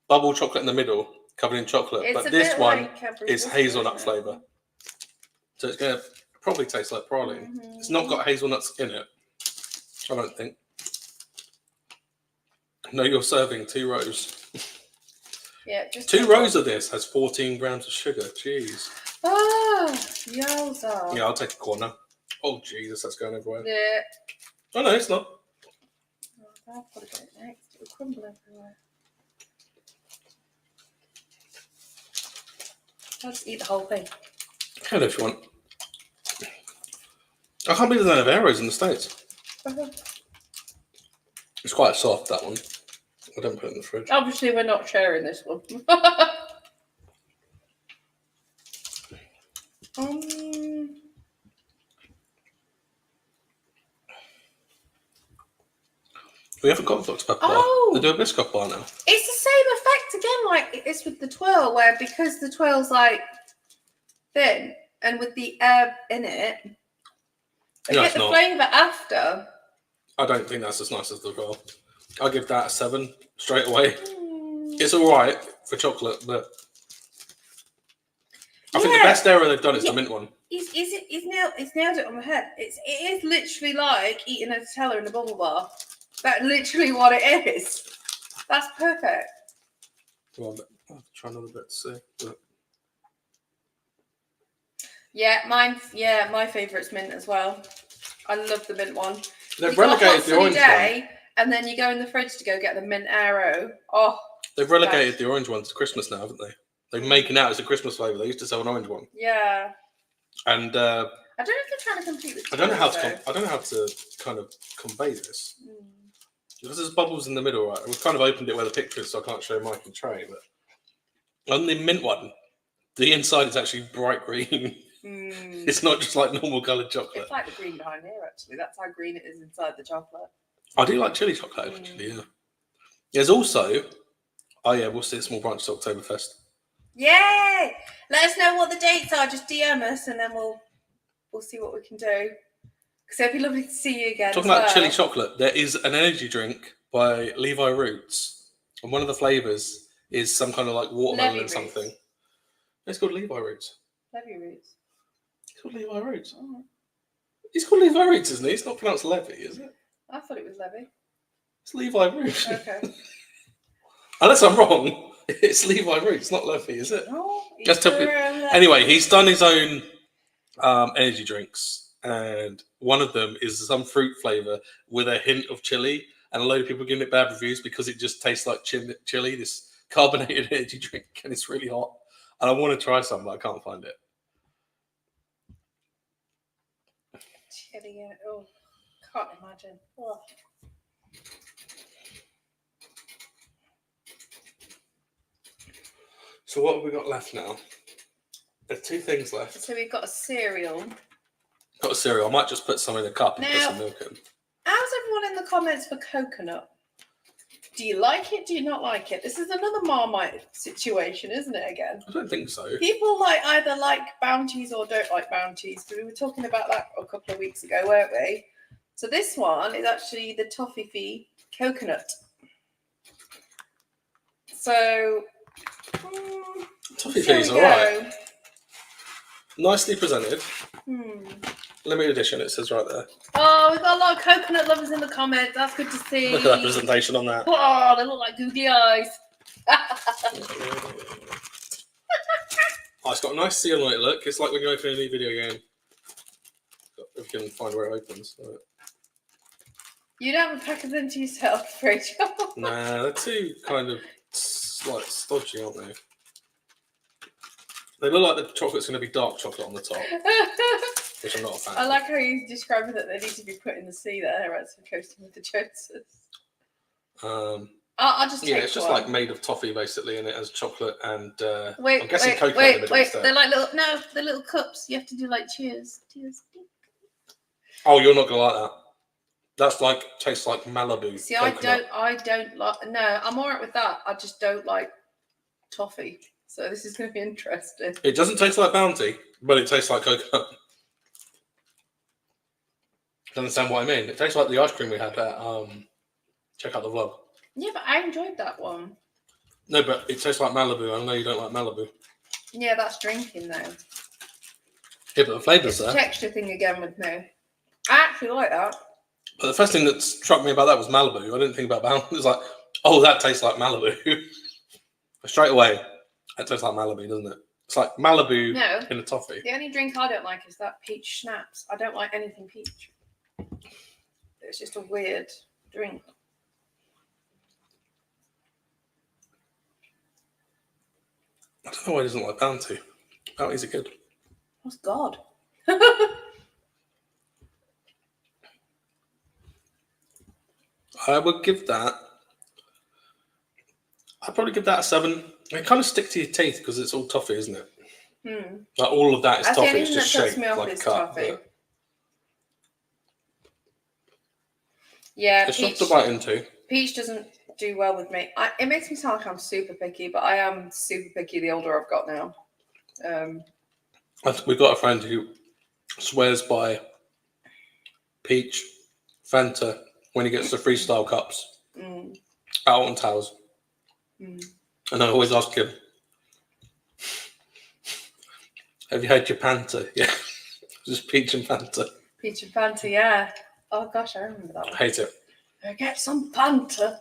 chocolate in the middle, covered in chocolate. It's but this one like is hazelnut flavour. So it's going to probably taste like praline. It's not got hazelnuts in it, I don't think. No, you're serving 2 rows. Yeah, just 2 rows of this has 14 grams of sugar. Jeez. Oh, yowza. Yeah, I'll take a corner. Oh, Jesus, that's going everywhere. Yeah. Oh, no, it's not. Oh, I'll put it next. It'll crumble everywhere. I'll just eat the whole thing. Can if you want. I can't believe there's no arrows in the States. It's quite soft, that one. I don't put it in the fridge. Obviously, we're not sharing this one. We haven't got the Dr. Pepper bar. Oh! They do a Biscoff bar now. It's the same effect again, like it's with the twirl, where because the twirl's like thin and with the air in it, I get the flavour after. I don't think that's as nice as the twirl. I'll give that a 7 straight away. It's all right for chocolate, but I think the best error they've done is the mint one. It's nailed it on the head. It is literally like eating a Nutella in a bubble bar. That's literally what it is. That's perfect. Well, I'll try another bit to see. But... Yeah, my favourite's mint as well. I love the mint one. They've relegated the orange one. And then you go in the fridge to go get the mint Aero. Oh, they've relegated the orange one to Christmas now, haven't they? They're making out as a Christmas flavour. They used to sell an orange one. Yeah. And I don't know if they're trying to compete with. I don't know how to kind of convey this because there's bubbles in the middle. Right, we've kind of opened it where the picture is, so I can't show Mike and Trey. But on the mint one, the inside is actually bright green. It's not just like normal coloured chocolate. It's like the green behind here. Actually, that's how green it is inside the chocolate. I do like chili chocolate, actually. Yeah, There's also, oh yeah, we'll see Small Branches Oktoberfest. Yay! Let us know what the dates are. Just DM us, and then we'll see what we can do. Because it'd be lovely to see you again. Talking about chili chocolate, there is an energy drink by Levi Roots, and one of the flavors is some kind of like watermelon and something. It's called Levi Roots. Levy Roots. It's called Levi Roots. Oh. He's called Levi Roots, isn't he? It's not pronounced Levy, is it? I thought it was Levy. It's Levi Roots. Okay. Unless I'm wrong, it's Levi Roots, not Levy, is it? Oh, Just tell people. Anyway, he's done his own energy drinks, and one of them is some fruit flavor with a hint of chili, and a load of people are giving it bad reviews because it just tastes like chili, this carbonated energy drink, and it's really hot. And I want to try some, but I can't find it. Chili, yeah. Oh, can't imagine. Oh. So what have we got left now? There's 2 things left. So we've got a cereal. Got a cereal. I might just put some in a cup and put some milk in. How's everyone in the comments for coconut? Do you like it? Do you not like it? This is another Marmite situation, isn't it, again? I don't think so. People either like Bounties or don't like Bounties. We were talking about that a couple of weeks ago, weren't we? So this one is actually the Toffee coconut. So... Toffee is alright. Nicely presented. Limited edition, it says right there. Oh, we've got a lot of coconut lovers in the comments. That's good to see. Look at that presentation on that. Oh, they look like googly eyes. Oh, it's got a nice seal on it, look. It's like when you open a new video game. If you can find where it opens. Right. You don't have a pack of them to yourself, Rachel. Nah, they're too kind of like stodgy, aren't they? They look like the chocolate's going to be dark chocolate on the top, which I'm not a fan. I like how you describe it that they need to be put in the sea there, as for coasting with the Joneses. I'll just take it's just one. like made of toffee basically, and it has chocolate and wait, I'm guessing coconut in the middle instead. They're like the little cups. You have to do like cheers. Oh, you're not gonna like that. That's like tastes like Malibu. See, coconut. I don't like. No, I'm alright with that. I just don't like toffee. So this is going to be interesting. It doesn't taste like Bounty, but it tastes like coconut. Do you understand what I mean? It tastes like the ice cream we had at check out the vlog. Yeah, but I enjoyed that one. No, but it tastes like Malibu. I know you don't like Malibu. Yeah, that's drinking though. Yeah, but the flavour's It's there. a texture thing again with me. I actually like that. But the first thing that struck me about that was Malibu. I didn't think about Bounty. It was like, oh, that tastes like Malibu. Straight away, that tastes like Malibu, doesn't it? It's like Malibu in a toffee. The only drink I don't like is that peach schnapps. I don't like anything peach. It's just a weird drink. I don't know why he doesn't like Bounty. Bounty's a good. What's God? I would give that. I'd probably give that a 7. It kind of sticks to your teeth because it's all toffee, isn't it? Like all of that is toffee. It's just shaped like a cup. Yeah, it's not to bite into. Peach doesn't do well with me. It makes me sound like I'm super picky, but I am super picky the older I've got now. We've got a friend who swears by peach, Fanta when he gets the freestyle cups out on towels. And I always ask him, have you had your Fanta? Yeah, just peach and Fanta. Peach and Fanta, yeah. Oh gosh, I remember that one. I hate it. Get some Fanta.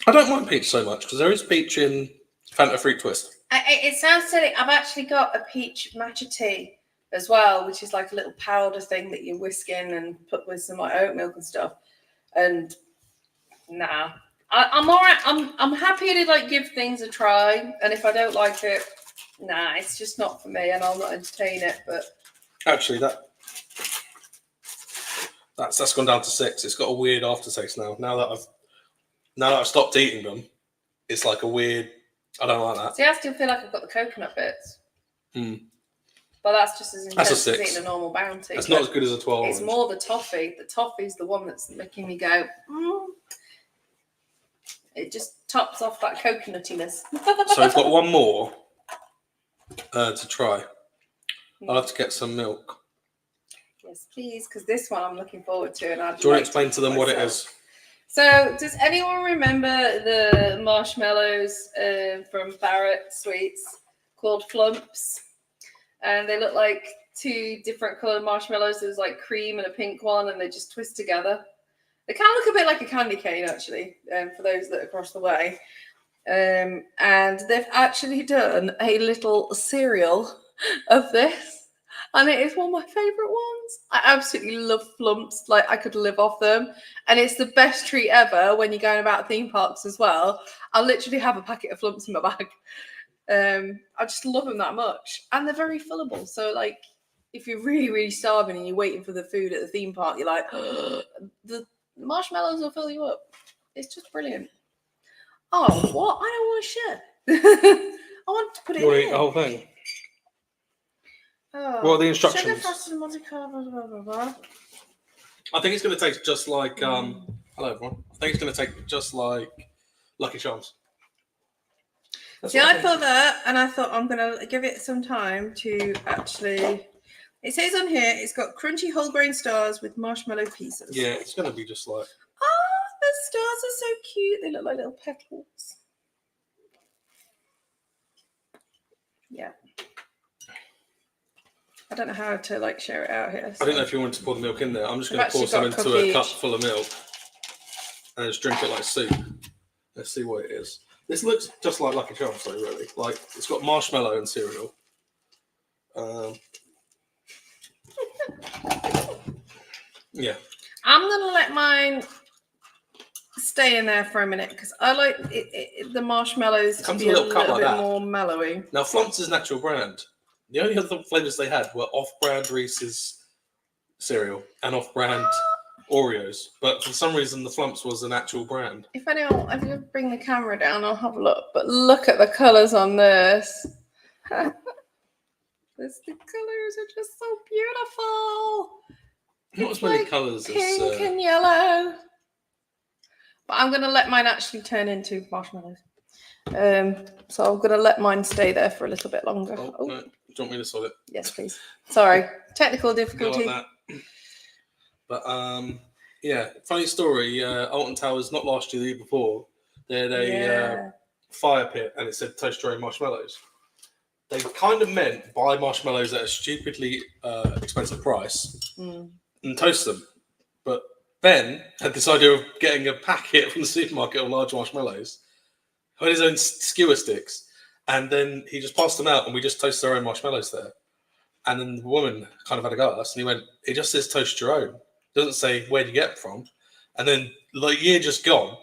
I don't mind peach so much because there is peach in Fanta Fruit Twist. It sounds silly. I've actually got a peach matcha tea as well, which is like a little powder thing that you whisk in and put with some like oat milk and stuff. And nah, I'm alright. I'm happy to like give things a try, and if I don't like it, nah, it's just not for me, and I'll not entertain it. But actually, that's gone down to 6. It's got a weird aftertaste now. Now that I've stopped eating them, it's like a weird. I don't like that. See, I still feel like I've got the coconut bits. But that's just as intense as eating a normal Bounty. It's not as good as a 12. It's more the toffee. The toffee's the one that's making me go. It just tops off that coconutiness. So we've got one more to try. I'll have to get some milk. Yes, please, because this one I'm looking forward to. And I'd Do you want to explain to them what it is? So, does anyone remember the marshmallows from Barrett Sweets called Flumps? And they look like two different coloured marshmallows. There's like cream and a pink one, and they just twist together. They kind of look a bit like a candy cane, actually, for those that are across the way. And they've actually done a little cereal of this, and it is one of my favourite ones. I absolutely love Flumps. Like, I could live off them, and it's the best treat ever when you're going about theme parks as well. I'll literally have a packet of Flumps in my bag. I just love them that much, and they're very fillable. So, like, if you're really, really starving and you're waiting for the food at the theme park, you're like, the marshmallows will fill you up. It's just brilliant. Oh, what? I don't want to share. I want to put it You want to in. eat the whole thing? Oh, What are the instructions? Sugar frosted Monte Carlo, blah, blah, blah. I think it's going to taste just like. Hello, everyone. I think it's going to taste just like Lucky Charms. See, I thought that, and I thought I'm going to give it some time to actually. It says on here it's got crunchy whole grain stars with marshmallow pieces. Yeah, it's going to be just like. Oh, the stars are so cute. They look like little petals. Yeah. I don't know how to like share it out here. So. I don't know if you want to pour the milk in there. I'm just going I've to pour some actually got into a a cup cookie. full of milk and just drink it like soup. Let's see what it is. This looks just like Lucky Charms, though, really. Like, it's got marshmallow and cereal. Yeah. I'm gonna let mine stay in there for a minute because I like the marshmallows to be a little like bit that. more mellowy. Now, Flumps is natural brand. The only other flavours they had were off-brand Reese's cereal and off-brand Oreos. But for some reason, the Flumps was an actual brand. If you bring the camera down, I'll have a look. But look at the colours on this. The colours are just so beautiful. Not as many colours as... Pink and yellow. But I'm going to let mine actually turn into marshmallows. So I'm going to let mine stay there for a little bit longer. No. Do you want me to solve it? Yes, please. Sorry. Technical difficulty. Like that. But, yeah, funny story. Alton Towers, not last year, the year before, they had a fire pit and it said toast your own marshmallows. They kind of meant buy marshmallows at a stupidly expensive price and toast them. But Ben had this idea of getting a packet from the supermarket of large marshmallows, had his own skewer sticks, and then he just passed them out and we just toasted our own marshmallows there. And then the woman kind of had a go at us and he went, it just says toast your own. It doesn't say where do you get it from. And then like a year just gone,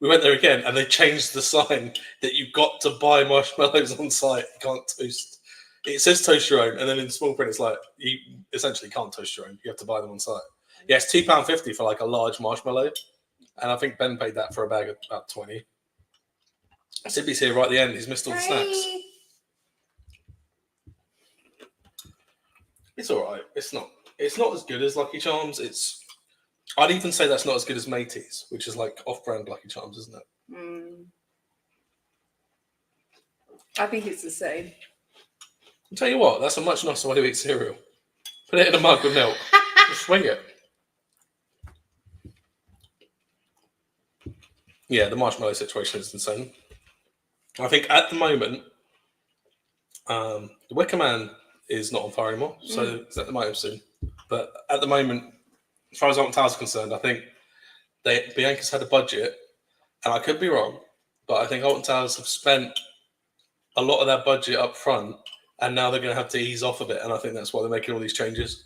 we went there again and they changed the sign that you've got to buy marshmallows on site. You can't toast. It says toast your own, and then in small print it's like you essentially can't toast your own. You have to buy them on site. Yeah, it's £2.50 for like a large marshmallow, and I think Ben paid that for a bag of about 20. Sibby's here right at the end. He's missed all the snacks. It's all right. It's not as good as Lucky Charms. I'd even say that's not as good as Matey's, which is like off-brand Lucky Charms, isn't it? I think it's the same. I'll tell you what, that's a much nicer way to eat cereal. Put it in a mug with milk. Just swing it. Yeah, the marshmallow situation is insane. I think at the moment, the Wicker Man is not on fire anymore, so that might have soon. But at the moment, as far as Alton Towers are concerned, I think Bianca's had a budget, and I could be wrong, but I think Alton Towers have spent a lot of their budget up front, and now they're going to have to ease off a bit, and I think that's why they're making all these changes.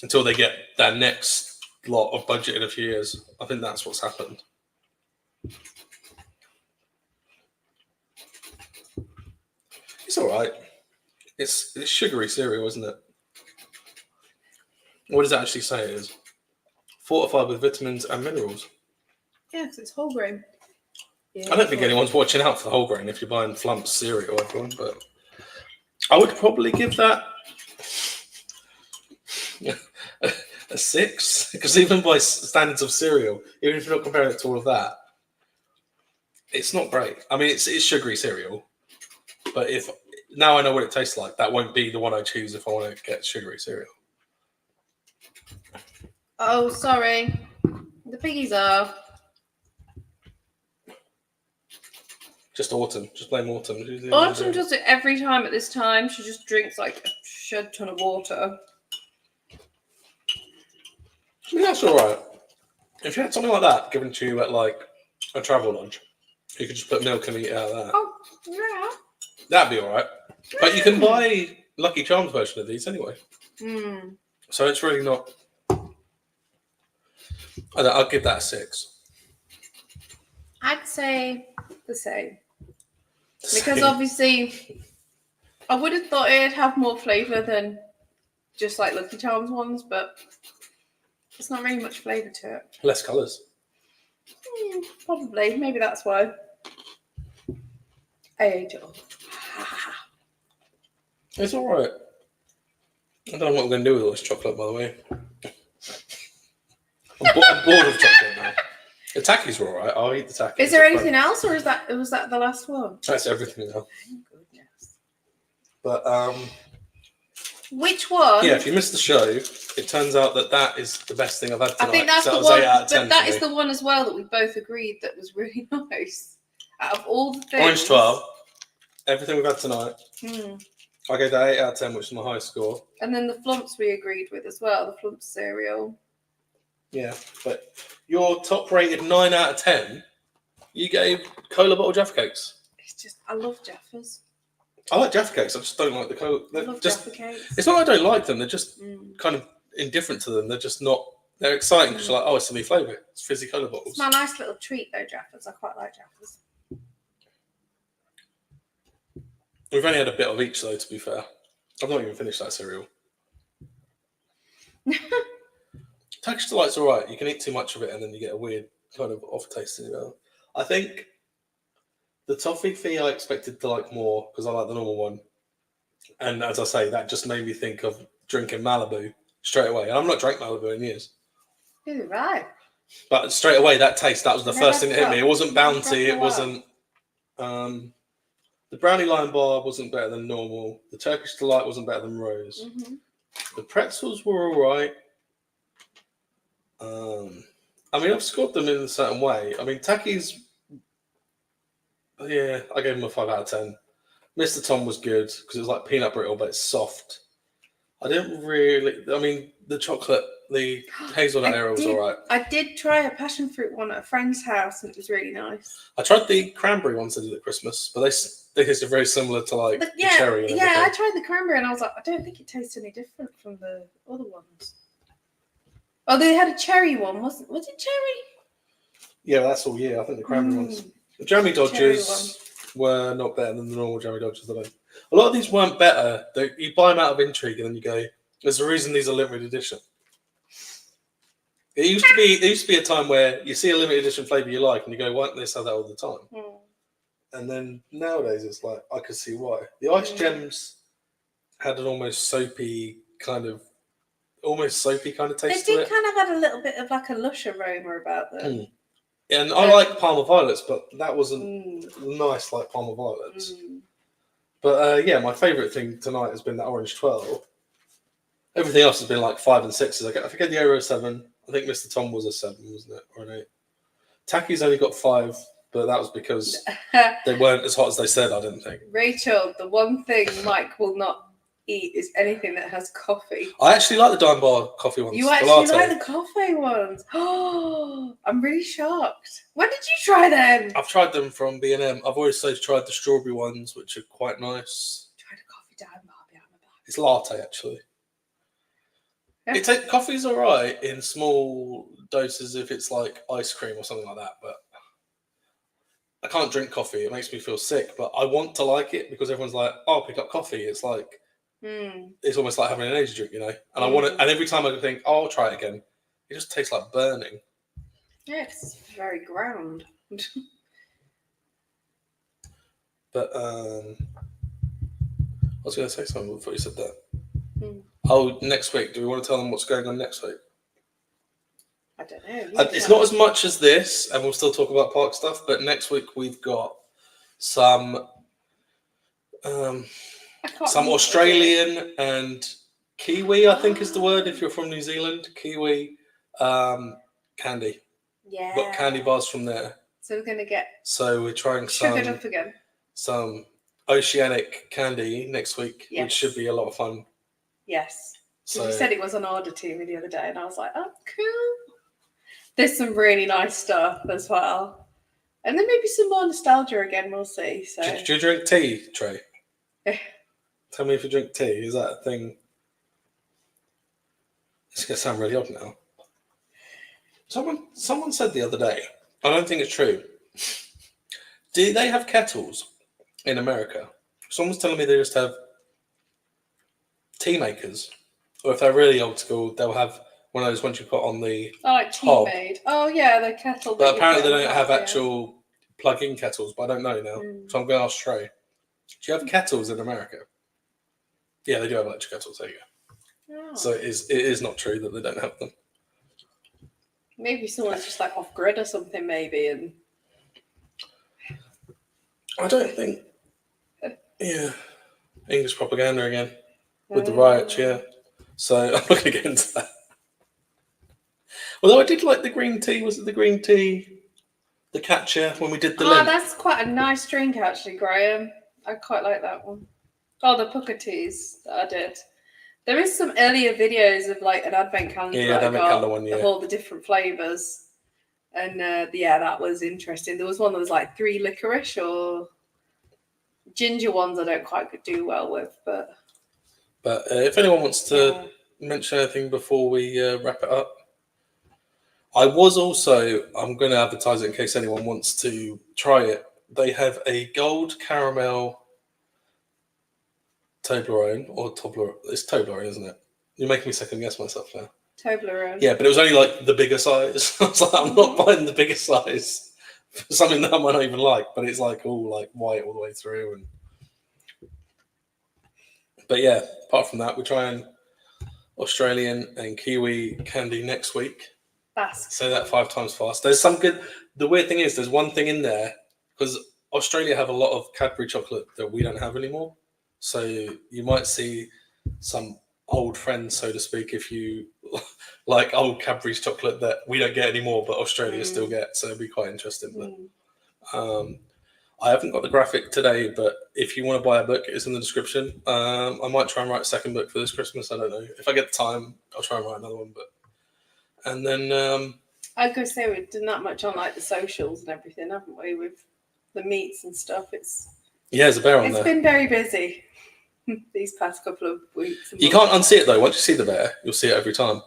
Until they get their next lot of budget in a few years. I think that's what's happened. It's all right. It's sugary cereal, isn't it? What does it actually say it is? Fortified with vitamins and minerals. Yeah, because it's whole grain. Yeah, I don't think anyone's watching out for the whole grain if you're buying Flumps cereal, everyone, but I would probably give that a 6, because even by standards of cereal, even if you're not comparing it to all of that, It's not great. I mean, it's sugary cereal, but if now I know what it tastes like, that won't be the one I choose if I want to get sugary cereal. Oh, sorry. The piggies are. Just Autumn. Just blame Autumn. Autumn does it every time at this time. She just drinks like a shed ton of water. I mean, that's all right. If you had something like that given to you at like a travel lodge, you could just put milk and eat out of that. Oh, yeah. That'd be all right. But you can buy Lucky Charms version of these anyway. So it's really not. I'll give that a 6. I'd say the same. Because obviously, I would have thought it'd have more flavour than just like Lucky Charms ones, but it's not really much flavour to it. Less colours. Probably. Maybe that's why. I ate it all. It's all right. I don't know what I'm going to do with all this chocolate, by the way. I'm bored of chocolate now. The Takis were all right. I'll eat the Takis. Is there anything else, or was that the last one? That's everything now. Thank goodness. But which one? yeah, if you missed the show, it turns out that is the best thing I've had tonight. I think that's the one. But that is the one as well that we both agreed that was really nice. Out of all the things. Orange 12. Everything we've had tonight. I gave that 8 out of 10, which is my highest score. And then the flumps we agreed with as well. The flump cereal. Yeah, but your top rated 9 out of 10, you gave Cola Bottle Jaffa Cakes. It's just, I love Jaffas. I like Jaffa Cakes, I just don't like the Cola. I love Jaffa Cakes. It's not that I don't like them, they're just kind of indifferent to them. They're just not, they're exciting because you're like, oh, it's a new flavour. It's fizzy Cola bottles. It's my nice little treat though, Jaffas. I quite like Jaffas. We've only had a bit of each though, to be fair. I've not even finished that cereal. Turkish Delight's all right. You can eat too much of it and then you get a weird kind of off taste in your mouth. I think the toffee fee I expected to like more because I like the normal one. And as I say, that just made me think of drinking Malibu straight away. And I've not drank Malibu in years. You're right. But straight away, that taste, that was the first thing that hit me. It wasn't Bounty. It wasn't... the Brownie Lime Bar wasn't better than normal. The Turkish Delight wasn't better than Rose. The pretzels were all right. I mean, I've scored them in a certain way. I mean, Takis, yeah, I gave them a 5 out of 10. Mr. Tom was good because it was like peanut brittle, but it's soft. I didn't really, I mean, the chocolate, the hazelnut era was all right. I did try a passion fruit one at a friend's house and it was really nice. I tried the cranberry ones they did at Christmas, but they tasted very similar to like the cherry. And I tried the cranberry and I was like, I don't think it tastes any different from the other ones. Oh, they had a cherry one, was it cherry? Yeah, that's all. Yeah, I think the cranberry ones. The Jammy Dodgers were not better than the normal Jammy Dodgers. A lot of these weren't better. You buy them out of intrigue, and then you go, "There's a reason these are limited edition." There used to be a time where you see a limited edition flavor you like, and you go, "Why don't they sell that all the time?" And then nowadays, it's like I could see why. The Ice Gems had an almost soapy kind of taste to it. They did kind of have a little bit of like a lush aroma about them. And I like Parma Violets, but that wasn't nice like Parma Violets. But yeah, my favourite thing tonight has been that Orange 12. Everything else has been like 5 and 6s. I forget the Euro 7. I think Mr. Tom was a 7, wasn't it? Or an 8. Taki's only got 5, but that was because they weren't as hot as they said, I didn't think. Rachel, the one thing Mike will not eat is anything that has coffee. I actually like the Dime Bar coffee ones. You actually like the coffee ones? Oh, I'm really shocked. When did you try them? I've tried them from B&M. I've always tried the strawberry ones, which are quite nice. Tried a coffee Dime Bar behind my back. It's latte, actually. Yeah. Coffee's all right in small doses if it's like ice cream or something like that, but I can't drink coffee. It makes me feel sick, but I want to like it because everyone's like, oh, I'll pick up coffee. It's like, it's almost like having an energy drink, you know? And I want it, and every time I think, oh, I'll try it again, it just tastes like burning. Yeah, it's very ground. But I was going to say something before you said that. Oh, next week. Do we want to tell them what's going on next week? I don't know. It's not as much as this, and we'll still talk about park stuff. But next week we've got some Australian and Kiwi, I think is the word if you're from New Zealand. Kiwi candy. Yeah. Got candy bars from there. So we're going to get. So we're trying sugared up again. Some oceanic candy next week, yes. which should be a lot of fun. Yes. So you said it was on order to me the other day, and I was like, oh, cool. There's some really nice stuff as well. And then maybe some more nostalgia again, we'll see. So. Do you drink tea, Trey? Tell me if you drink tea. Is that a thing? It's going to sound really odd now. Someone said the other day, I don't think it's true. Do they have kettles in America? Someone's telling me they just have tea makers. Or if they're really old school, they'll have one of those ones you put on the like tea hob. made. Oh, yeah, the kettle. But apparently they don't have actual plug-in kettles, but I don't know now. So I'm going to ask Trey. Do you have kettles in America? Yeah, they do have electric kettles. There you go. Oh. So it is not true that they don't have them. Maybe someone's just like off grid or something, maybe. And I don't think. Yeah, English propaganda again with the riots. Yeah, so I'm not going to get into that. Although I did like the green tea. Was it the green tea? The catcher when we did the. Oh, that's quite a nice drink, actually, Graham. I quite like that one. Oh, the pucker teas that I did. There is some earlier videos of like an advent calendar that I got of all the different flavours. And that was interesting. There was one that was like 3 licorice or ginger ones I don't quite do well with. But if anyone wants to mention anything before we wrap it up. I'm going to advertise it in case anyone wants to try it. They have a gold caramel Toblerone or Toblerone. It's Toblerone, isn't it? You're making me second guess myself now. Toblerone. Yeah, but it was only like the bigger size. I was like, I'm not buying the bigger size for something that I might not even like, but it's like all like white all the way through. But yeah, apart from that, we're trying Australian and Kiwi candy next week. Say that 5 times fast. There's some good. The weird thing is, there's one thing in there because Australia have a lot of Cadbury chocolate that we don't have anymore. So you might see some old friends, so to speak, if you like old Cadbury's chocolate that we don't get anymore, but Australia still get. So it'd be quite interesting. But I haven't got the graphic today, but if you want to buy a book, it's in the description. I might try and write a second book for this Christmas. I don't know. If I get the time, I'll try and write another one. And then I was going to say we've done that much on like the socials and everything, haven't we? With the meets and stuff. There's a bear on there. It's been very busy these past couple of weeks. You can't unsee it though. Once you see the bear, you'll see it every time.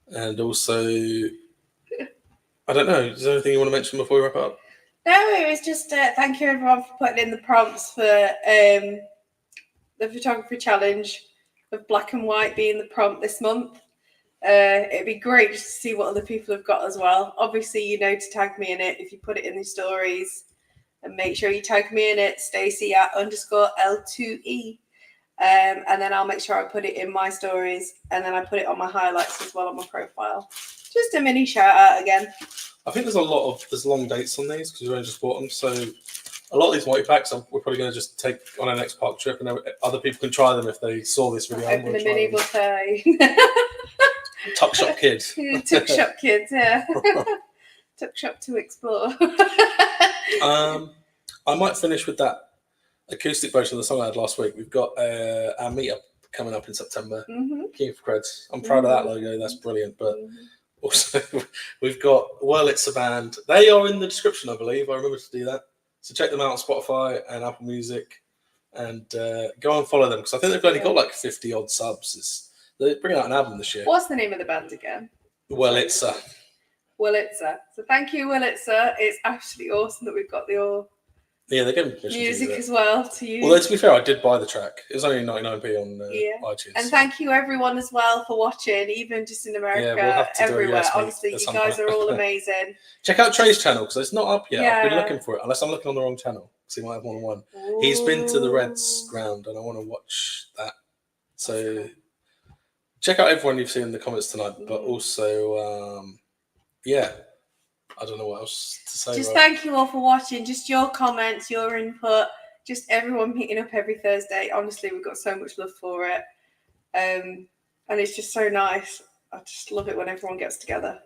And also, I don't know. Is there anything you want to mention before we wrap up? No, it was just thank you everyone for putting in the prompts for the photography challenge of black and white being the prompt this month. It'd be great just to see what other people have got as well. Obviously, to tag me in it if you put it in the stories, and make sure you tag me in it, Stacey @_L2E, and then I'll make sure I put it in my stories, and then I put it on my highlights as well on my profile. Just a mini shout out again. I think there's long dates on these because we only just bought them, so a lot of these multi-packs we're probably going to just take on our next park trip, and other people can try them if they saw this video. Open a mini buffet. Tuck shop kids. Tuck shop kids, yeah. Tuck shop to explore. I might finish with that acoustic version of the song I had last week. We've got our meetup coming up in September. King for Creds. I'm proud of that logo. That's brilliant. But also, we've got It's a Band. They are in the description, I believe. I remember to do that. So check them out on Spotify and Apple Music, and go and follow them because I think they've only got like 50 odd subs. They're bringing out an album this year. What's the name of the band again? Wellitzer. So thank you, Wellitzer. It's absolutely awesome that we've got your they're getting music as well to use. Although to be fair, I did buy the track. It was only 99p on iTunes. And thank you everyone as well for watching, even just in America, we'll have to everywhere. Honestly, you guys are all amazing. Check out Trey's channel because it's not up yet. I've been looking for it, unless I'm looking on the wrong channel because he might have more than one. He's been to the Reds ground, and I want to watch that. So check out everyone you've seen in the comments tonight, but also yeah, I don't know what else to say. Just right? thank you all for watching. Just your comments, your input, just everyone meeting up every Thursday. Honestly, we've got so much love for it. And it's just so nice. I just love it when everyone gets together.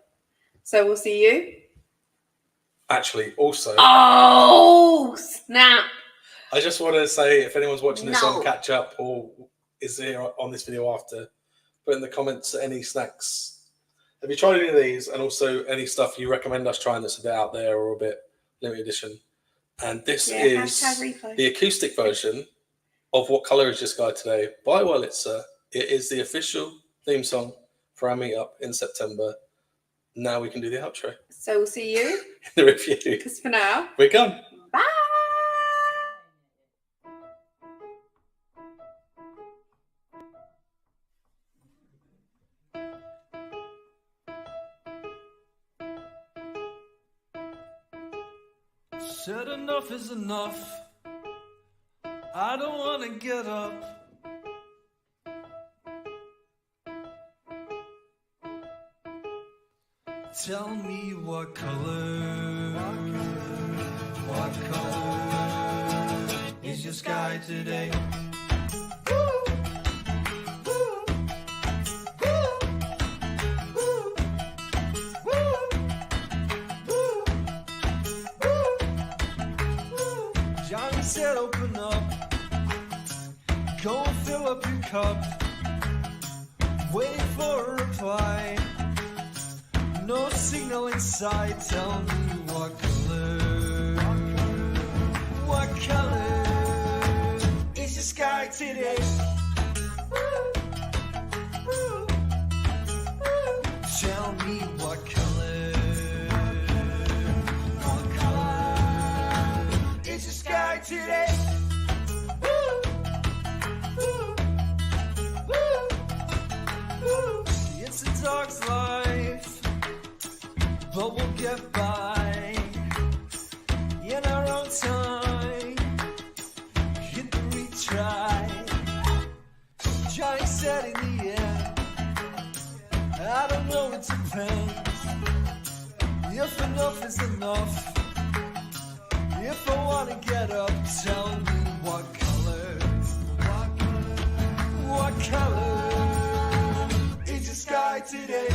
So we'll see you. Actually, also, Oh, snap. I just want to say, if anyone's watching this on catch up or is here on this video after, put in the comments any snacks. Have you tried any of these? And also any stuff you recommend us trying that's a bit out there or a bit limited edition. And this is the acoustic version of What Colour Is Your Sky Today by Wurlitzer. It is the official theme song for our meetup in September. Now we can do the outro. So we'll see you in the review. Because for now, we're gone. Bye. Said enough is enough. I don't want to get up. Tell me what color is your sky today? Johnny said open up, go and fill up your cup, waiting for a reply. No signal inside, tell me what color is your sky today? Tell me what color is your sky today? It's a dog's life, but we'll get by in our own time. Hit the retry. Johnny said in the end, I don't know, it depends. If enough is enough, if I want to get up, tell me what color is your sky today?